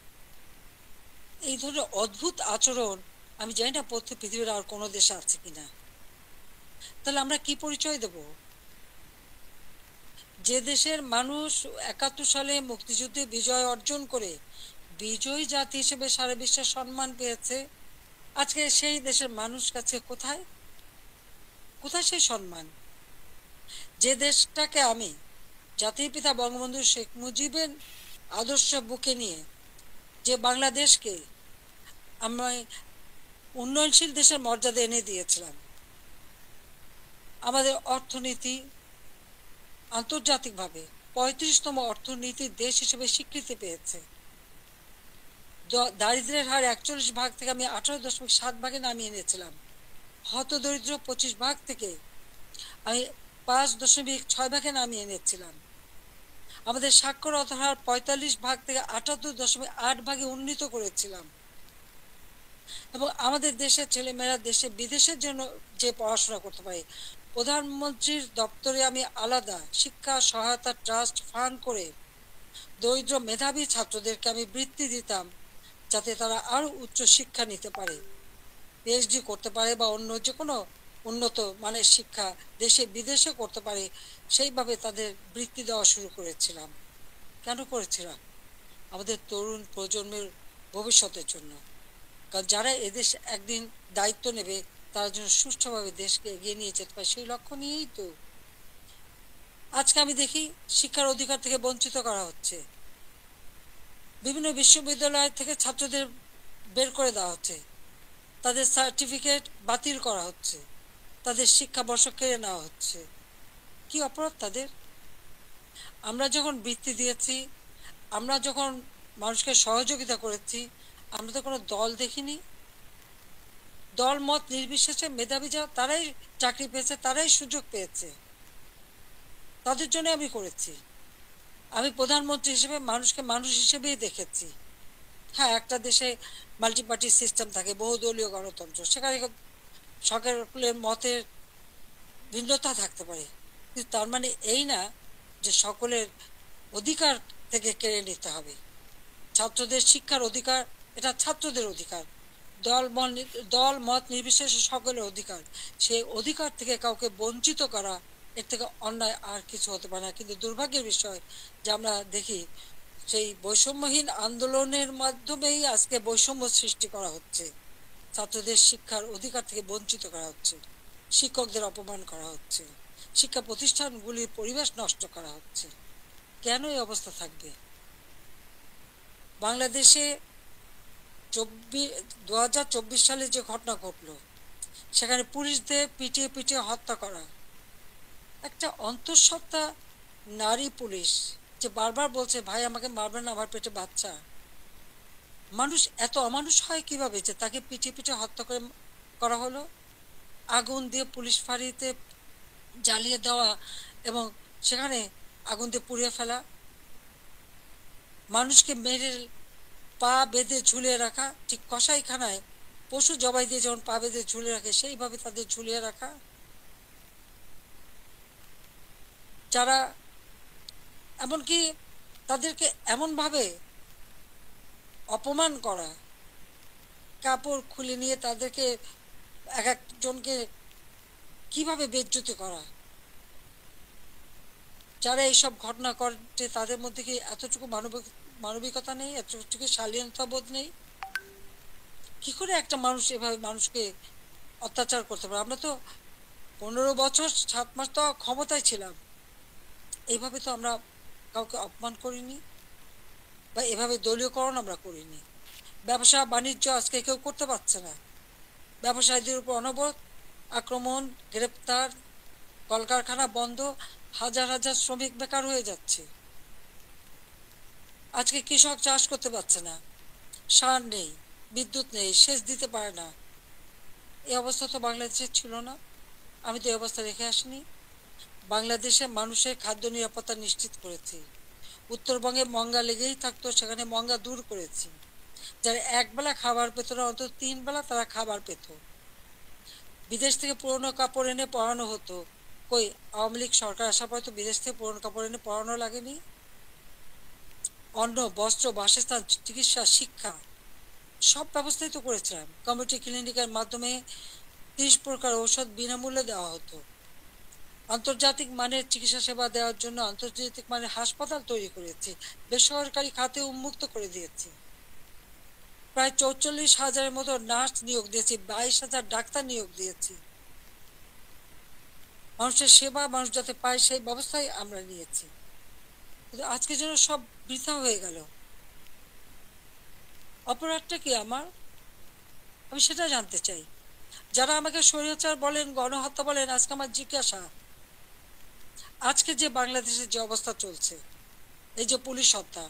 এই ধরনের অদ্ভুত আচরণ আমি জানি না পৃথিবীর আর কোনো দেশে আছে কিনা। তাহলে আমরা কি পরিচয় দেব? যে দেশের মানুষ ৭১ সালে মুক্তিযুদ্ধে বিজয় অর্জন করে বিজয়ী জাতি হিসেবে সারা বিশ্বে সম্মান পেয়েছে, আজকে সেই দেশের মানুষ কাছে কোথায় কোথায় সেই সম্মান? যে দেশটাকে আমি জাতির পিতা বঙ্গবন্ধু শেখ মুজিবের আদর্শ বুকে নিয়ে, যে বাংলাদেশকে আমরা উন্নয়নশীল দেশের মর্যাদা এনে দিয়েছিলাম, আমাদের অর্থনীতি আন্তর্জাতিকভাবে ৩৫তম অর্থনীতির দেশ হিসেবে স্বীকৃতি পেয়েছে, দারিদ্র্যের হার ৪১ ভাগ থেকে আমি ১৮.৭ ভাগে নামিয়ে এনেছিলাম, হতদরিদ্র ২৫ ভাগ থেকে আমি ৫.৬ ভাগে নামিয়ে এনেছিলাম, আমাদের সাক্ষরতার হার ৪৫ ভাগ থেকে ৭৮.৮ ভাগে উন্নীত করেছিলাম, এবং আমাদের দেশের ছেলেমেয়েরা দেশে বিদেশের জন্য যে পড়াশোনা করতে পারে, প্রধানমন্ত্রীর দপ্তরে আমি আলাদা শিক্ষা সহায়তা ট্রাস্ট ফান্ড করে দরিদ্র মেধাবী ছাত্রদেরকে আমি বৃত্তি দিতাম, যাতে তারা আরো উচ্চ শিক্ষা নিতে পারে, পিএইচডি করতে পারে বা অন্য যে কোনো উন্নত মানের শিক্ষা দেশে বিদেশে করতে পারে, সেইভাবে তাদের বৃত্তি দেওয়া শুরু করেছিলাম। কেন করেছিলাম? আমাদের তরুণ প্রজন্মের ভবিষ্যতের জন্য। কারণ যারা এদেশ একদিন দায়িত্ব নেবে তারা যেন সুষ্ঠুভাবে দেশকে এগিয়ে নিয়ে যেতে পারে, সেই লক্ষ্য নিয়েই তো আজকে আমি দেখি শিক্ষার অধিকার থেকে বঞ্চিত করা হচ্ছে। বিভিন্ন বিশ্ববিদ্যালয় থেকে ছাত্রদের বের করে দেওয়া হচ্ছে, তাদের সার্টিফিকেট বাতিল করা হচ্ছে, তাদের শিক্ষাবর্ষ কেড়ে নেওয়া হচ্ছে। কি অপরাধ তাদের? আমরা যখন বৃত্তি দিয়েছি, আমরা যখন মানুষকে সহযোগিতা করেছি, আমরা তো কোনো দল দেখিনি। দল মত নির্বিশেষে মেধাবী যা তারাই চাকরি পেয়েছে, তারাই সুযোগ পেয়েছে, তাদের জন্য আমি করেছি। আমি প্রধানমন্ত্রী হিসেবে মানুষকে মানুষ হিসেবেই দেখেছি। হ্যাঁ, একটা দেশে মাল্টি পার্টি সিস্টেম থাকে, বহুদলীয় গণতন্ত্র, সেখানে সকলের মতের ভিন্নতা থাকতে পারে, কিন্তু তার মানে এই না যে সকলের অধিকার থেকে কেড়ে নিতে হবে। ছাত্রদের শিক্ষার অধিকার, এটা ছাত্রদের অধিকার, দল মত নির্বিশেষে সকলের অধিকার। সেই অধিকার থেকে কাউকে বঞ্চিত করা, এর থেকে অন্যায় আর কিছু হতে পারে না। কিন্তু দুর্ভাগ্যের বিষয় যে আমরা দেখি সেই বৈষম্যহীন আন্দোলনের মাধ্যমেই আজকে বৈষম্য সৃষ্টি করা হচ্ছে, ছাত্রদের শিক্ষার অধিকার থেকে বঞ্চিত করা হচ্ছে, শিক্ষকদের অপমান করা হচ্ছে, শিক্ষা প্রতিষ্ঠানগুলির পরিবেশ নষ্ট করা হচ্ছে। কেন এই অবস্থা থাকবে? বাংলাদেশে ২০২৪ সালে যে ঘটনা ঘটলো, সেখানে পুলিশদের পিটিয়ে পিটিয়ে হত্যা করা, একটা অন্তঃসত্ত্বা নারী পুলিশ যে বারবার বলছে ভাই আমাকে মারবেন না, আমার পেটে বাচ্চা। মানুষ এত অমানুষ হয় কিভাবে যে তাকে পিটিয়ে পিটিয়ে হত্যা করা হলো? আগুন দিয়ে পুলিশ ফাঁড়িতে জ্বালিয়ে দেওয়া এবং সেখানে আগুন দিয়ে পুড়িয়ে ফেলা। মানুষকে মেরে পা বেঁধে ঝুলিয়ে রাখা, ঠিক কসাইখানায় পশু জবাই দিয়ে যেমন পা বেঁধে ঝুলিয়ে রাখে সেইভাবে তাদের ঝুলিয়ে রাখা। যারা এমনকি তাদেরকে এমনভাবে অপমান করা, কাপড় খুলে নিয়ে তাদেরকে এক একজনকে কিভাবে বেইজ্জতি করা। যারা এইসব ঘটনা ঘটে তাদের মধ্যে কি এতটুকু মানবিকতা নেই, এতটুকু শালীনতা বোধ নেই? কি করে একটা মানুষ এভাবে মানুষকে অত্যাচার করতে পারে? আমরা তো 15 বছর 7 মাস তো ক্ষমতায় ছিলাম, এইভাবে তো আমরা কাউকে অপমান করিনি বা এভাবে দলীয়করণ আমরা করিনি। ব্যবসা বাণিজ্য আজকে কেউ করতে পারছে না, ব্যবসায়ীদের উপর অনবরত আক্রমণ, গ্রেপ্তার, কলকারখানা বন্ধ, হাজার হাজার শ্রমিক বেকার হয়ে যাচ্ছে। আজকে কৃষক চাষ করতে পারছে না, সার নেই, বিদ্যুৎ নেই, সেচ দিতে পারে না। এই অবস্থা তো বাংলাদেশে ছিল না, আমি তো এই অবস্থা রেখে আসিনি। বাংলাদেশে মানুষের খাদ্য নিরাপত্তা নিশ্চিত করেছি। উত্তরবঙ্গে মঙ্গা লেগেই থাকতো, সেখানে মঙ্গা দূর করেছি। যারা একবেলা খাবার পেত না, অন্তত 3 বেলা তারা খাবার পেত। বিদেশ থেকে পুরনো কাপড় এনে পরানো হতো। কই, আওয়ামী লীগ সরকার আসার পর তো বিদেশ থেকে পুরনো কাপড় এনে পরানো লাগেনি। অন্ন, বস্ত্র, বাসস্থান, চিকিৎসা, শিক্ষা সব ব্যবস্থাই তো করেছিলাম। কমিউনিটি ক্লিনিকের মাধ্যমে 30 প্রকার ঔষধ বিনামূল্যে দেওয়া হতো। আন্তর্জাতিক মানের চিকিৎসা সেবা দেওয়ার জন্য আন্তর্জাতিক মানের হাসপাতাল তৈরি করেছি, বেসরকারি খাতে উন্মুক্ত করে দিয়েছি। প্রায় 44,000-এর মতো নার্স নিয়োগ দিয়েছি, 22,000 ডাক্তার নিয়োগ দিয়েছি। মানুষের সেবা মানুষ যাতে পায় সেই ব্যবস্থাই আমরা নিয়েছি। কিন্তু আজকে যেন সব বৃথা হয়ে গেল। অপরাধটা কি আমার? আমি সেটা জানতে চাই। যারা আমাকে স্বৈরাচার বলেন, গণহত্যা বলেন, আজকে আমার জিজ্ঞাসা, আজকে যে বাংলাদেশের যে অবস্থা চলছে, এই যে পুলিশ হত্যা,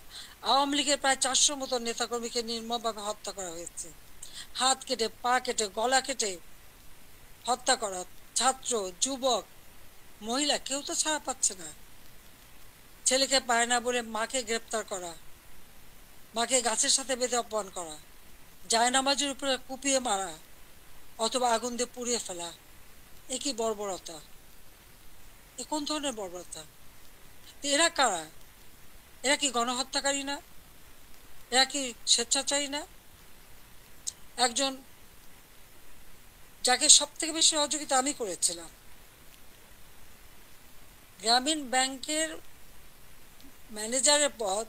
আওয়ামী লীগের প্রায় 400 মতো নেতাকর্মীকে নির্মমভাবে হত্যা করা হয়েছে, হাত কেটে, পা কেটে, গলা কেটে হত্যা করা, ছাত্র, যুবক, মহিলা কেউ তো ছাড়া পাচ্ছে না। ছেলেকে পায় না বলে মাকে গ্রেপ্তার করা, মাকে গাছের সাথে বেঁধে অপমান করা, জায়নামাজের উপরে কুপিয়ে মারা অথবা আগুন দিয়ে পুড়িয়ে ফেলা, এ কি বর্বরতা? এ কোন ধরনের বর্বরতা? এরা কারা? এরা কি গণহত্যাকারী না? এরা কি স্বেচ্ছাচারী না? একজন যাকে সব থেকে বেশি সহযোগিতা আমি করেছিলাম, গ্রামীণ ব্যাংকের ম্যানেজারের পদ,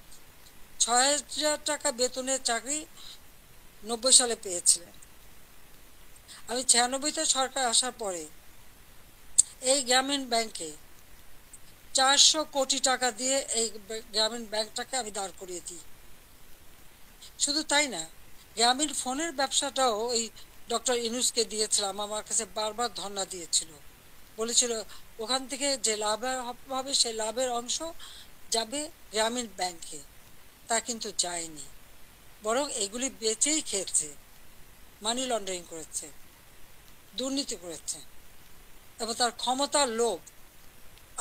6,000 টাকা বেতনের চাকরি 90 সালে পেয়েছিলেন। আমি 96-তে সরকার আসার পরে এই গ্রামীণ ব্যাংকে 400 কোটি টাকা দিয়ে এই গ্রামীণ ব্যাংকটাকে আমি দাঁড় করিয়ে দিই। শুধু তাই না, গ্রামীণ ফোনের ব্যবসাটাও এই ডক্টর ইউনূসকে দিয়েছিলাম। আমার কাছে বারবার ধর্ণা দিয়েছিল, বলেছিল ওখান থেকে যে লাভ হবে সেই লাভের অংশ যাবে গ্রামীণ ব্যাংকে। তা কিন্তু যায়নি, বরং এগুলি বেচেই খেয়েছে, মানি লন্ডারিং করেছে, দুর্নীতি করেছে, এবং তার ক্ষমতার লোভ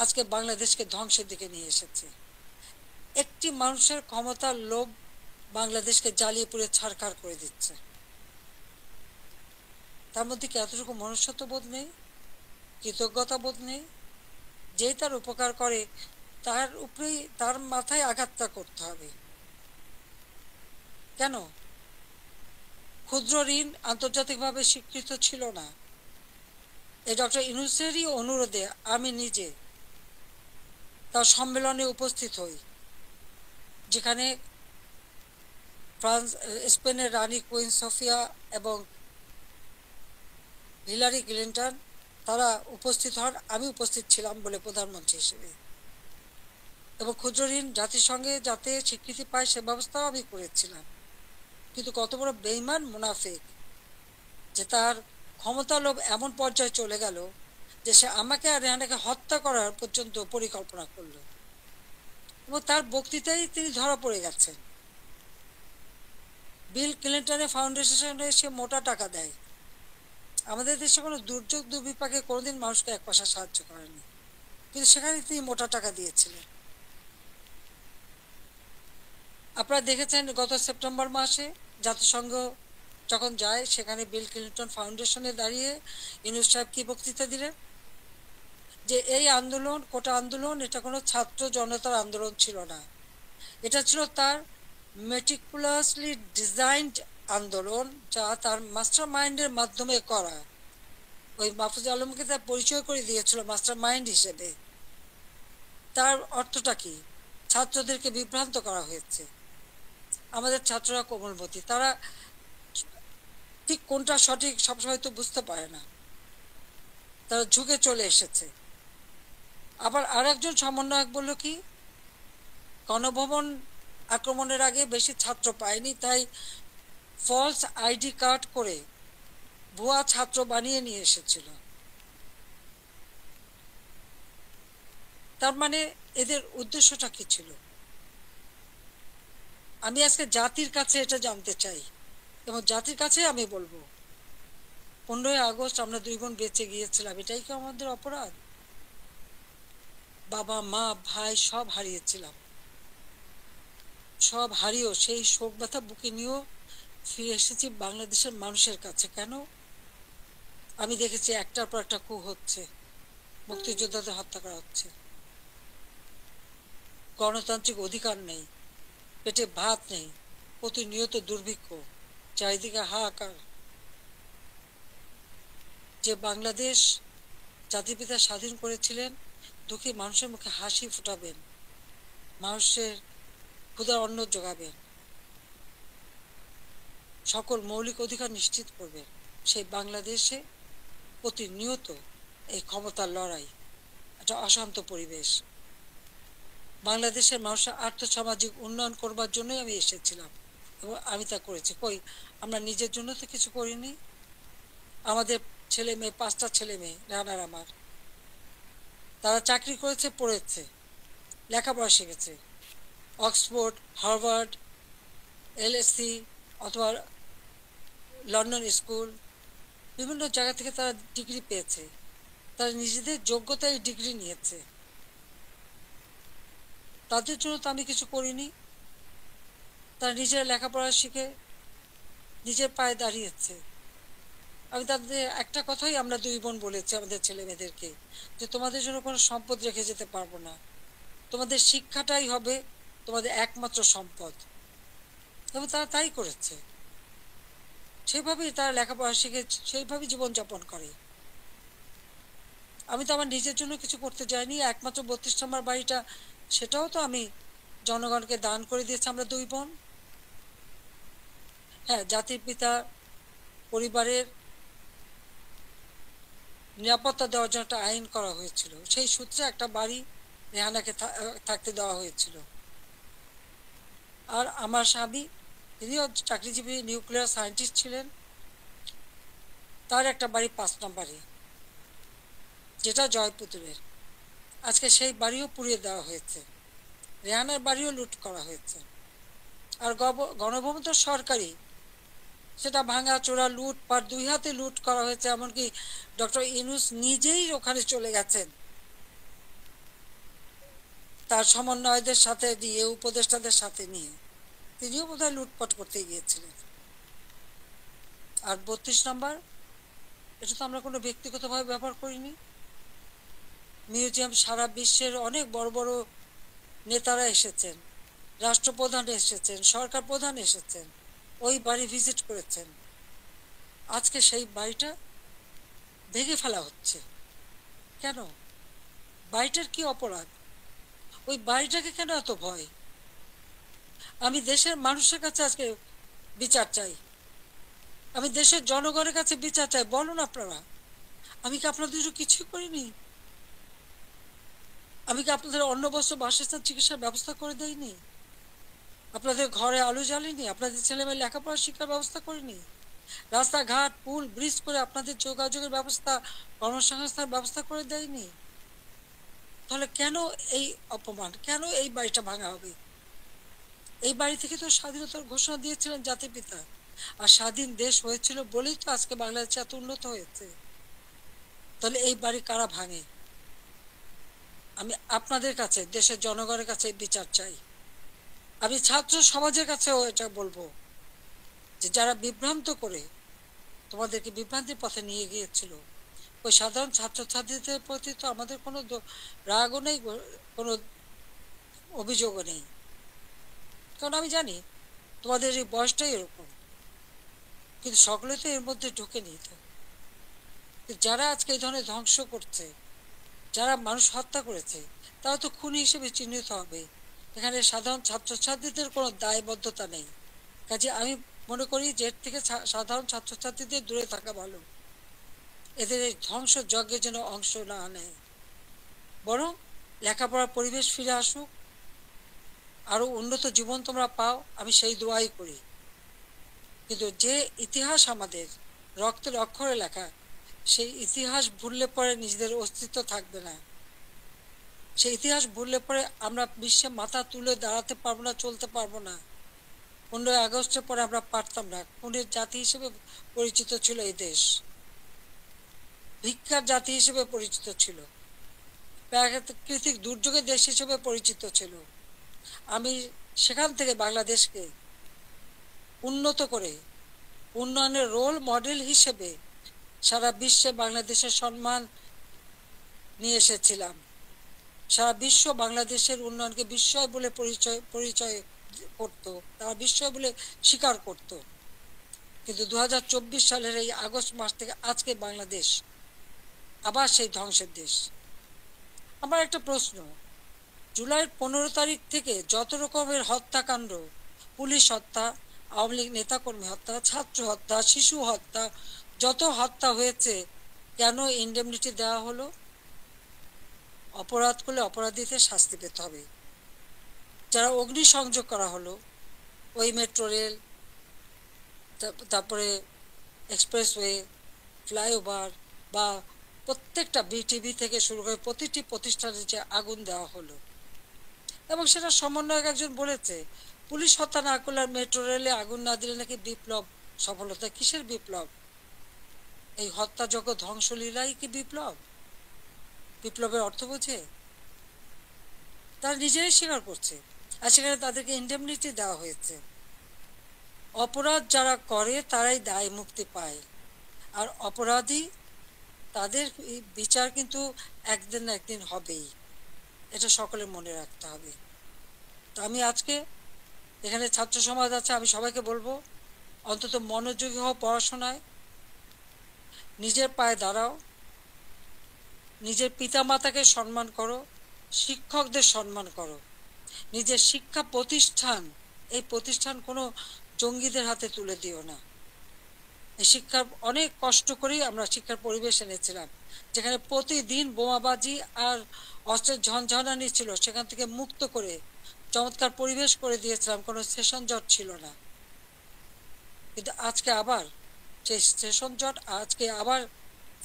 আজকে বাংলাদেশকে ধ্বংসের দিকে নিয়ে এসেছে। একটি মানুষের ক্ষমতার লোভ বাংলাদেশকে জ্বালিয়ে পুড়ে ছারখার করে দিচ্ছে। তার মধ্যে কি এতটুকু মনুষ্যত্ব বোধ নেই, কৃতজ্ঞতা বোধ নেই? যেই তার উপকার করে তার উপরেই তার মাথায় আঘাতটা করতে হবে কেন? ক্ষুদ্র ঋণ আন্তর্জাতিকভাবে স্বীকৃত ছিল না। এই ডক্টর ইউনূসেরই অনুরোধে আমি নিজে তার সম্মেলনে উপস্থিত হই, যেখানে স্পেনের রানী কুইন সোফিয়া এবং হিলারি ক্লিন্টন তারা উপস্থিত হন। আমি উপস্থিত ছিলাম বলে প্রধানমন্ত্রী হিসেবে, এবং ক্ষুদ্র ঋণ জাতিসংঘে যাতে স্বীকৃতি পায় সে ব্যবস্থাও আমি করেছিলাম। কিন্তু কত বড় বেঈমান মুনাফিক যে তার ক্ষমতা লোভ এমন পর্যায়ে চলে গেল যে সে আমাকে আর রেহানাকে হত্যা করার পর্যন্ত পরিকল্পনা করলো, এবং তার বক্তৃতায় তিনি ধরা পড়ে গেছেন। বিল ক্লিন্টনের ফাউন্ডেশনে সে মোটা টাকা দেয়। আমাদের দেশে কোনো দুর্যোগ দুর্বিপাকে কোনোদিন মানুষকে 1 পয়সা সাহায্য করেনি, কিন্তু সেখানে তিনি মোটা টাকা দিয়েছিলেন। আপনারা দেখেছেন গত সেপ্টেম্বর মাসে জাতিসংঘ যখন যায় সেখানে বিল ক্লিন্টন ফাউন্ডেশনে দাঁড়িয়ে ইউনূস সাহেব কি বক্তৃতা দিলেন যে এই আন্দোলন কোটা আন্দোলন এটা কোনো ছাত্র জনতার আন্দোলন ছিল না, এটা ছিল তার মেটিকুলাসলি ডিজাইনড আন্দোলন, যা তার মাস্টার মাইন্ডের মাধ্যমে করা। ওই মাহফুজ আলমকে তার পরিচয় করে দিয়েছিল মাস্টার মাইন্ড হিসেবে। তার অর্থটা কি? ছাত্রদেরকে বিভ্রান্ত করা হয়েছে। আমাদের ছাত্ররা কোমলমতি, তারা ঠিক কোনটা সঠিক সবসময় তো বুঝতে পারে না, তারা ঝুঁকে চলে এসেছে। আবার আর একজন সমন্বয়ক বলল কি, গণভবন আক্রমণের আগে বেশি ছাত্র পায়নি, তাই ফলস আইডি কার্ড করে ভুয়া ছাত্র বানিয়ে নিয়ে এসেছিল। তার মানে এদের উদ্দেশ্যটা কি ছিল? আমি আজকে জাতির কাছে এটা জানতে চাই এবং জাতির কাছে আমি বলবো 15ই আগস্ট আমরা 2 বোন বেঁচে গিয়েছিলাম, এটাই কি আমাদের অপরাধ? বাবা মা ভাই সব হারিয়েছিলাম, সব হারিয়েও সেই শোক ব্যথা বুকে নিয়েও ফিরে এসেছি বাংলাদেশের মানুষের কাছে। কেন? আমি দেখেছি একটার পর একটা কু হচ্ছে, মুক্তিযোদ্ধাদের হত্যা করা হচ্ছে, গণতান্ত্রিক অধিকার নেই, পেটে ভাত নেই, প্রতিনিয়ত দুর্ভিক্ষ, চারিদিকে হাহাকার। যে বাংলাদেশ জাতিপিতা স্বাধীন করেছিলেন, দুঃখী মানুষের মুখে হাসি ফোটাবেন, মানুষের ক্ষুধার অন্ন যোগাবেন, সকল মৌলিক অধিকার নিশ্চিত করবেন, সেই বাংলাদেশে প্রতিনিয়ত এই ক্ষমতার লড়াই, একটা অশান্ত পরিবেশ। বাংলাদেশের মানুষের আর্থসামাজিক উন্নয়ন করবার জন্যই আমি এসেছিলাম এবং আমি তা করেছি। কই, আমরা নিজের জন্য তো কিছু করিনি। আমাদের ছেলে মেয়ে, 5টা ছেলে মেয়ে রানার আমার, তারা চাকরি করেছে, পড়েছে, লেখাপড়া শিখেছে, অক্সফোর্ড, হার্ভার্ড, এলএসসি অথবা লন্ডন স্কুল, বিভিন্ন জায়গা থেকে তারা ডিগ্রি পেয়েছে, তারা নিজেদের যোগ্যতায় ডিগ্রি নিয়েছে। তাদের জন্য তো আমি কিছু করিনি। তারা নিজের লেখাপড়া শিখে নিজের পায়ে দাঁড়িয়েছে। আমি তাদের একটা কথাই আমরা 2 বোন বলেছি আমাদের ছেলে মেয়েদেরকে, যে তোমাদের জন্য কোনো সম্পদ রেখে যেতে পারবো না, তোমাদের শিক্ষাটাই হবে তোমাদের একমাত্র সম্পদ। এবং তারা তাই করেছে, সেভাবেই তারা লেখাপড়া শিখে সেইভাবেই জীবনযাপন করে। আমি তো আমার নিজের জন্য কিছু করতে যাইনি। একমাত্র 32 নম্বর বাড়িটা, সেটাও তো আমি জনগণকে দান করে দিয়েছি আমরা 2 বোন। হ্যাঁ, জাতির পিতা পরিবারের নিরাপত্তা দেওয়ার জন্য একটা আইন করা হয়েছিল, সেই সূত্রে একটা বাড়ি রেহানাকে থাকতে দেওয়া হয়েছিল। আর আমার স্বামী, তিনিও চাকরিজীবী নিউক্লিয়ার সায়েন্টিস্ট ছিলেন, তার একটা বাড়ি 5 নম্বরে, যেটা জয়পুতুলের। আজকে সেই বাড়িও পুড়িয়ে দেওয়া হয়েছে, রেহানার বাড়িও লুট করা হয়েছে। আর গণভবন তো সরকারি, সেটা ভাঙা চোরা লুটপাট 2 হাতে লুট করা হয়েছে। এমনকি ডক্টর ইউনূস নিজেই ওখানে চলে গেছেন তার সমন্বয়দের সাথে নিয়ে, উপদেষ্টাদের সাথে নিয়ে, তিনিও বোধহয় লুটপাট করতে গিয়েছিলেন। আর 32 নম্বর, এটা তো আমরা কোনো ব্যক্তিগতভাবে ব্যবহার করিনি। মিউজিয়াম সারা বিশ্বের অনেক বড় বড় নেতারা এসেছেন, রাষ্ট্রপ্রধান এসেছেন, সরকার প্রধান এসেছেন, ওই বাড়ি ভিজিট করেছেন। আজকে সেই বাড়িটা ভেঙে ফেলা হচ্ছে কেন? বাড়িটার কি অপরাধ? ওই বাড়িটাকে কেন এত ভয়? আমি দেশের মানুষের কাছে আজকে বিচার চাই, আমি দেশের জনগণের কাছে বিচার চাই। বলুন আপনারা, আমি কি আপনাদের জন্য কিছুই করিনি? আমি কি আপনাদের অন্ন বস্ত্র বাসস্থান চিকিৎসার ব্যবস্থা করে দেইনি? আপনাদের ঘরে আলো জ্বালিনি? আপনাদের ছেলেমেয়ে লেখাপড়া শিক্ষার ব্যবস্থা করিনি? রাস্তাঘাট, পুল, ব্রিজ করে আপনাদের যোগাযোগের ব্যবস্থা, কর্মসংস্থান ব্যবস্থা করে দেয়নি? তাহলে কেন এই অপমান? কেন এই বাড়িটা ভাঙা হবে? এই বাড়ি থেকে তো স্বাধীনতার ঘোষণা দিয়েছিলেন জাতির পিতা, আর স্বাধীন দেশ হয়েছিল বলেই তো আজকে বাংলাদেশ এত উন্নত হয়েছে। তাহলে এই বাড়ি কারা ভাঙে? আমি আপনাদের কাছে, দেশের জনগণের কাছে বিচার চাই। আমি ছাত্র সমাজের কাছেও এটা বলবো যে যারা বিভ্রান্ত করে তোমাদেরকে বিভ্রান্তির পথে নিয়ে গিয়েছিল, ওই সাধারণ ছাত্রছাত্রীদের প্রতি তো আমাদের কোনো রাগও নেই, কোনো অভিযোগও নেই, কারণ আমি জানি তোমাদের এই বয়সটাই এরকম। কিন্তু সকলে তো এর মধ্যে ঢুকে নিত। যারা আজকে এই ধরনের ধ্বংস করছে, যারা মানুষ হত্যা করেছে, তারা তো খুনি হিসেবে চিহ্নিত হবে। এখানে সাধারণ ছাত্রছাত্রীদের কোনো দায়বদ্ধতা নেই। কাজে আমি মনে করি যে এর থেকে সাধারণ ছাত্রছাত্রীদের দূরে থাকা ভালো, এদের এই ধ্বংস যজ্ঞের যেন অংশ না নেয়, বরং লেখাপড়ার পরিবেশ ফিরে আসুক, আরো উন্নত জীবন তোমরা পাও, আমি সেই দোয়াই করি। কিন্তু যে ইতিহাস আমাদের রক্তের অক্ষরে লেখা, সেই ইতিহাস ভুললে পরে নিজেদের অস্তিত্ব থাকবে না। সেই ইতিহাস ভুললে পরে আমরা বিশ্বে মাথা তুলে দাঁড়াতে পারবো না, চলতে পারবো না। 15ই আগস্টের পরে আমরা পারতাম না। খুনের জাতি হিসেবে পরিচিত ছিল এই দেশ, ভিক্ষার জাতি হিসেবে পরিচিত ছিল, প্রাকৃতিক দুর্যোগের দেশ হিসেবে পরিচিত ছিল। আমি সেখান থেকে বাংলাদেশকে উন্নত করে উন্নয়নের রোল মডেল হিসেবে সারা বিশ্বে বাংলাদেশের সম্মান নিয়ে এসেছিলাম। সারা বিশ্ব বাংলাদেশের উন্নয়নকে বিস্ময় বলে পরিচয় করত, তারা বিস্ময় বলে স্বীকার করত। কিন্তু 2024 সালের এই আগস্ট মাস থেকে আজকে বাংলাদেশ আবার সেই ধ্বংসের দেশ। আমার একটা প্রশ্ন, জুলাইয়ের 15 তারিখ থেকে যত রকমের হত্যাকাণ্ড, পুলিশ হত্যা, আওয়ামী লীগ নেতাকর্মী হত্যা, ছাত্র হত্যা, শিশু হত্যা, যত হত্যা হয়েছে, কেন ইন্ডেমনিটি দেওয়া হলো? অপরাধ করলে অপরাধীদের শাস্তি পেতে হবে। যারা অগ্নিসংযোগ করা হলো, ওই মেট্রো রেল, তারপরে এক্সপ্রেসওয়ে, ফ্লাইওভার, বা প্রত্যেকটা বিটিভি থেকে শুরু করে প্রতিটি প্রতিষ্ঠানে যে আগুন দেওয়া হলো, এবং সেটা সমন্বয়ক একজন বলেছে পুলিশ হত্যা না করলে আর মেট্রো রেলে আগুন না দিলে নাকি বিপ্লব সফলতা। কিসের বিপ্লব? এই হত্যাযজ্ঞ ধ্বংসলীলাই কি বিপ্লব? বিপ্লবের অর্থ বোঝে? তারা নিজেরাই স্বীকার করছে, আর সেখানে তাদেরকে ইন্ডেমনিটি দেওয়া হয়েছে। অপরাধ যারা করে তারাই দায় মুক্তি পায়, আর অপরাধী তাদের বিচার কিন্তু একদিন না একদিন হবেই, এটা সকলে মনে রাখতে হবে। তো আমি আজকে এখানে ছাত্র সমাজ আছে, আমি সবাইকে বলবো অন্তত মনোযোগী হও পড়াশোনায়, নিজের পায়ে দাঁড়াও, নিজের পিতা মাতাকে সম্মান করো, শিক্ষকদের সম্মান করো, নিজের শিক্ষা প্রতিষ্ঠান, এই প্রতিষ্ঠান কোনো জঙ্গিদের হাতে তুলে দিও না। এই শিক্ষার অনেক কষ্ট করেই আমরা শিক্ষার পরিবেশ এনেছিলাম, যেখানে প্রতিদিন বোমাবাজি আর অস্ত্রের ঝনঝনানি ছিল, সেখান থেকে মুক্ত করে চমৎকার পরিবেশ করে দিয়েছিলাম, কোনো সেশন জট ছিল না। কিন্তু আজকে আবার সেই সেশন জট, আজকে আবার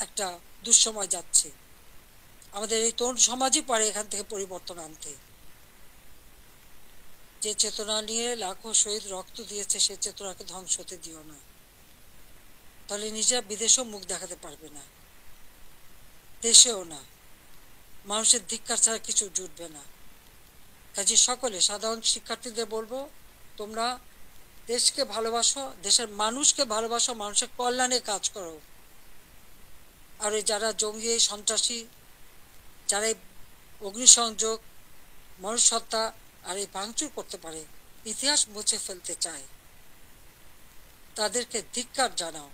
একটা দুঃসময় যাচ্ছে। আমাদের এই তরুণ সমাজই পারে এখান থেকে পরিবর্তন আনতে। যে চেতনা নিয়ে লাখো শহীদ রক্ত দিয়েছে, সে চেতনাকে ধ্বংস হতে দিও না, তাহলে নিজেরা বিদেশেও মুখ দেখাতে পারবে না, দেশেও না, মানুষের ধিক্কার ছাড়া কিছু জুটবে না। কাজে সকলে সাধারণ শিক্ষার্থীদের বলবো, তোমরা দেশকে ভালোবাসো, দেশের মানুষকে ভালোবাসো, মানুষের কল্যাণে কাজ করো। আর ওই যারা জঙ্গি সন্ত্রাসী, যারা এই অগ্নিসংযোগ, মানুষ হত্যা আর এই ভাঙচুর করতে পারে, ইতিহাস মুছে ফেলতে চায়, তাদেরকে ধিক্কার জানাও।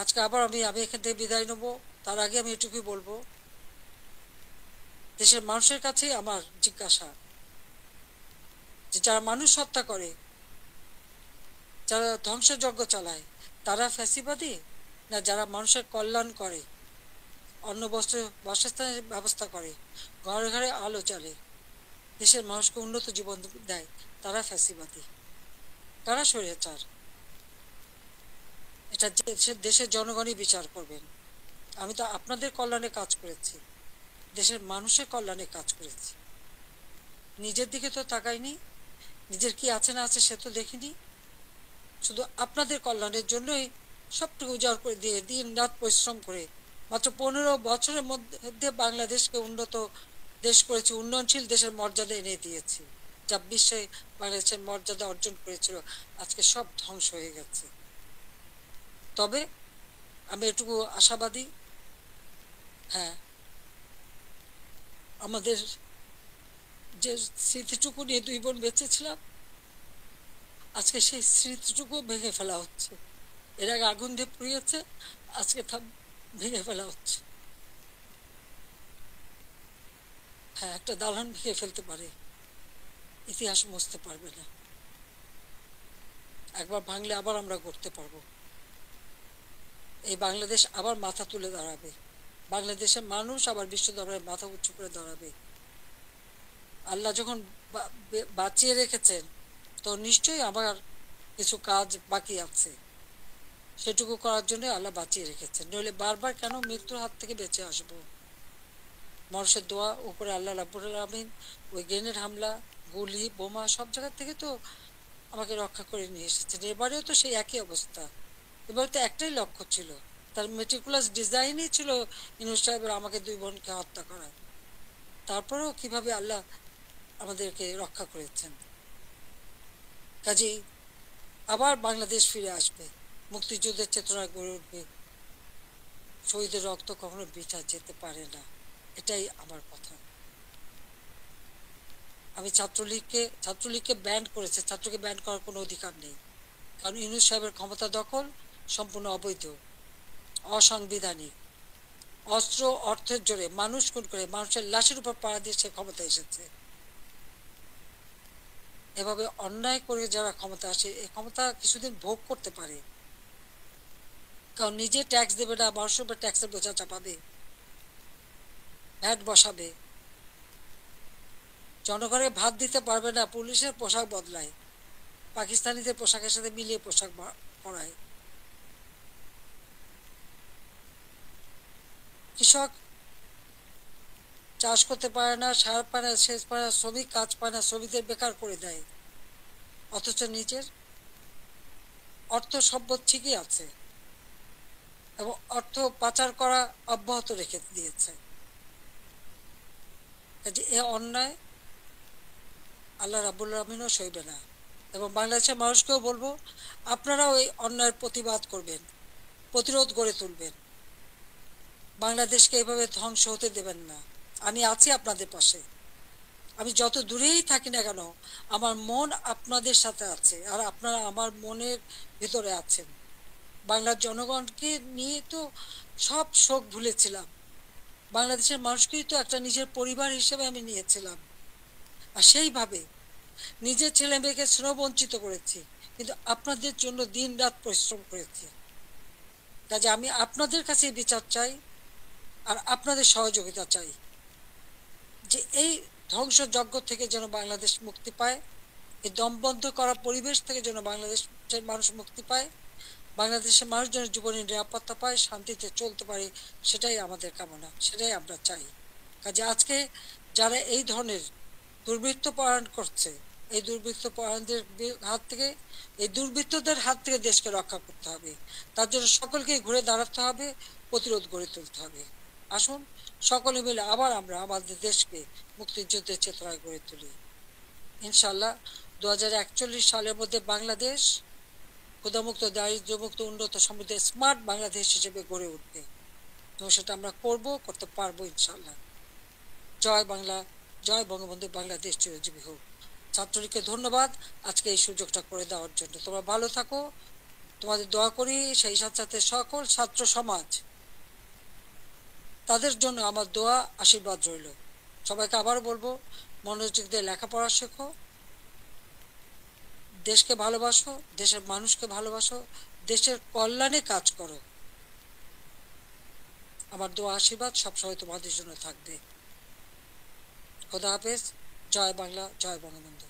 আজকে আবার আমি এখান থেকে বিদায় নেব। তার আগে আমি এটুকুই বলবো, দেশের মানুষের কাছেই আমার জিজ্ঞাসা, যে যারা মানুষ হত্যা করে, যারা ধ্বংসযজ্ঞ চালায়, তারা ফ্যাসিবাদী, না যারা মানুষের কল্যাণ করে, অন্ন বস্ত্র বাসস্থানের ব্যবস্থা করে, ঘরে ঘরে আলো জ্বালে, দেশের মানুষকে উন্নত জীবন দেয়, তারা ফ্যাসিবাদী, কারা স্বৈরাচার? এটা দেশের জনগণই বিচার করবেন। আমি তো আপনাদের কল্যাণে কাজ করেছি, দেশের মানুষের কল্যাণে কাজ করেছি, নিজের দিকে তো তাকাইনি, নিজের কি আছে না আছে সে তো দেখিনি, শুধু আপনাদের কল্যাণের জন্যই সবটুকু উজাড় করে দিয়ে দিন রাত পরিশ্রম করে মাত্র 15 বছরের মধ্যে বাংলাদেশকে উন্নত দেশ করেছি, উন্নয়নশীল দেশের মর্যাদা এনে দিয়েছি। যা বিশ্বে বাংলাদেশের মর্যাদা অর্জন করেছিল, আজকে সব ধ্বংস হয়ে গেছে। তবে আমি এটুকু আশাবাদী, হ্যাঁ, আমাদের যে স্মৃতিটুকু নিয়ে দুই বোন বেঁচেছিলাম, আজকে সেই স্মৃতিটুকু ভেঙে ফেলা হচ্ছে। এর আগে আগুন দিয়ে পুড়িয়েছে, আজকে তা ভেঙে ফেলা হচ্ছে। হ্যাঁ, একটা দালান ভেঙে ফেলতে পারে, ইতিহাস মুছতে পারবে না। একবার ভাঙলে আবার আমরা গড়তে পারবো। এই বাংলাদেশ আবার মাথা তুলে দাঁড়াবে, বাংলাদেশের মানুষ আবার বিশ্ব দরবারে মাথা উঁচু করে দাঁড়াবে। আল্লাহ যখন বাঁচিয়ে রেখেছেন, তো নিশ্চয়ই আমার কিছু কাজ বাকি আছে, সেটুকু করার জন্য আল্লাহ বাঁচিয়ে রেখেছেন। নইলে বারবার কেন মৃত্যুর হাত থেকে বেঁচে আসবো? মানুষের দোয়া, উপরে আল্লাহ রাব্বুল আলামিন ওই গ্রেনেড হামলা, গুলি, বোমা সব জায়গা থেকে তো আমাকে রক্ষা করে নিয়ে এসেছেন। এবারেও তো সেই একই অবস্থা। এবার তো একটাই লক্ষ্য ছিল, তার মেটিকুলাস ডিজাইনই ছিল ইউনূস সাহেবের আমাকে দুই বোনকে হত্যা করা। তারপরেও কিভাবে আল্লাহ আমাদেরকে রক্ষা করেছেন। কাজেই আবার বাংলাদেশ ফিরে আসবে, মুক্তিযুদ্ধের চেতনা গড়ে উঠবে, শহীদের রক্ত কখনো বৃথা যেতে পারে না, এটাই আমার কথা। আমি ছাত্রলীগকে ব্যান করেছে, ছাত্রকে ব্যান করার কোনো অধিকার নেই, কারণ ইউনূস সাহেবের ক্ষমতা দখল সম্পূর্ণ অবৈধ, অসাংবিধানিক। অস্ত্র অর্থের জোরে মানুষ খুন করে, মানুষের লাশের উপর পাড়া দিয়ে সে ক্ষমতা এসেছে। এভাবে অন্যায় করে যারা ক্ষমতা আসে, এই ক্ষমতা কিছুদিন ভোগ করতে পারে, কারণ নিজে ট্যাক্স দেবে না, মানুষের উপর ট্যাক্সের বোঝা চাপাবে, ভ্যাট বসাবে, জনগণের ভাত দিতে পারবে না, পুলিশের পোশাক বদলায়, পাকিস্তানিদের পোশাকের সাথে মিলিয়ে পোশাক পরায়। কৃষক চাষ করতে পারে না, সার পায় না, সেচ পায় না, শ্রমিক কাজ পায় না, শ্রমিকদের বেকার করে দেয়, অথচ নিজের অর্থ সম্পদ ঠিকই আছে এবং অর্থ পাচার করা অব্যাহত রেখে দিয়েছে। এ অন্যায় আল্লাহ রাব্বুল আলামিনও সইবে না। এবং বাংলাদেশের মানুষকেও বলবো, আপনারাও এই অন্যায়ের প্রতিবাদ করবেন, প্রতিরোধ গড়ে তুলবেন, বাংলাদেশকে এভাবে ধ্বংস হতে দেবেন না। আমি আছি আপনাদের পাশে, আমি যত দূরেই থাকি না কেন, আমার মন আপনাদের সাথে আছে, আর আপনারা আমার মনের ভিতরে আছেন। বাংলার জনগণকে নিয়ে তো সব শোক ভুলেছিলাম, বাংলাদেশের মানুষকেই তো একটা নিজের পরিবার হিসেবে আমি নিয়েছিলাম, আর সেইভাবে নিজের ছেলে মেয়েকে স্নেহবঞ্চিত করেছি, কিন্তু আপনাদের জন্য দিন রাত পরিশ্রম করেছি। কাজে আমি আপনাদের কাছে বিচার চাই, আর আপনাদের সহযোগিতা চাই, যে এই ধ্বংসযজ্ঞ থেকে যেন বাংলাদেশ মুক্তি পায়, এই দমবন্ধ করা পরিবেশ থেকে যেন বাংলাদেশের মানুষ মুক্তি পায়, বাংলাদেশের মানুষ যেন জীবনের নিরাপত্তা পায়, শান্তিতে চলতে পারে, সেটাই আমাদের কামনা, সেটাই আমরা চাই। কাজে আজকে যারা এই ধরনের দুর্বৃত্ত পরায়ণ করছে, এই দুর্বৃত্ত পরায়ণদের হাত থেকে, এই দুর্বৃত্তদের হাত থেকে দেশকে রক্ষা করতে হবে। তার জন্য সকলকে ঘুরে দাঁড়াতে হবে, প্রতিরোধ গড়ে তুলতে হবে। আসুন সকলে মিলে আবার আমরা আমাদের দেশকে মুক্তিযুদ্ধের চেতনায় গড়ে তুলি। ইনশাল্লাহ 2041 সালের মধ্যে বাংলাদেশ ক্ষুধামুক্ত, দারিদ্র্যমুক্ত, উন্নত, সমৃদ্ধ, স্মার্ট বাংলাদেশ হিসেবে গড়ে উঠবে, এবং সেটা আমরা করতে পারবো ইনশাল্লাহ। জয় বাংলা, জয় বঙ্গবন্ধু, বাংলাদেশ চিরজীবী হোক। ছাত্রলীগকে ধন্যবাদ আজকে এই সুযোগটা করে দেওয়ার জন্য। তোমরা ভালো থাকো, তোমাদের দোয়া করি, সেই সাথে সাথে সকল ছাত্র সমাজ, তাদের জন্য আমার দোয়া, আশীর্বাদ রইল। সবাইকে আবার বলবো, মনোযোগ দিয়ে লেখাপড়া শেখো, দেশকে ভালোবাসো, দেশের মানুষকে ভালোবাসো, দেশের কল্যাণে কাজ করো। আমার দোয়া আশীর্বাদ সবসময় তোমাদের জন্য থাকবে। খোদা হাফেজ। জয় বাংলা, জয় বঙ্গবন্ধু।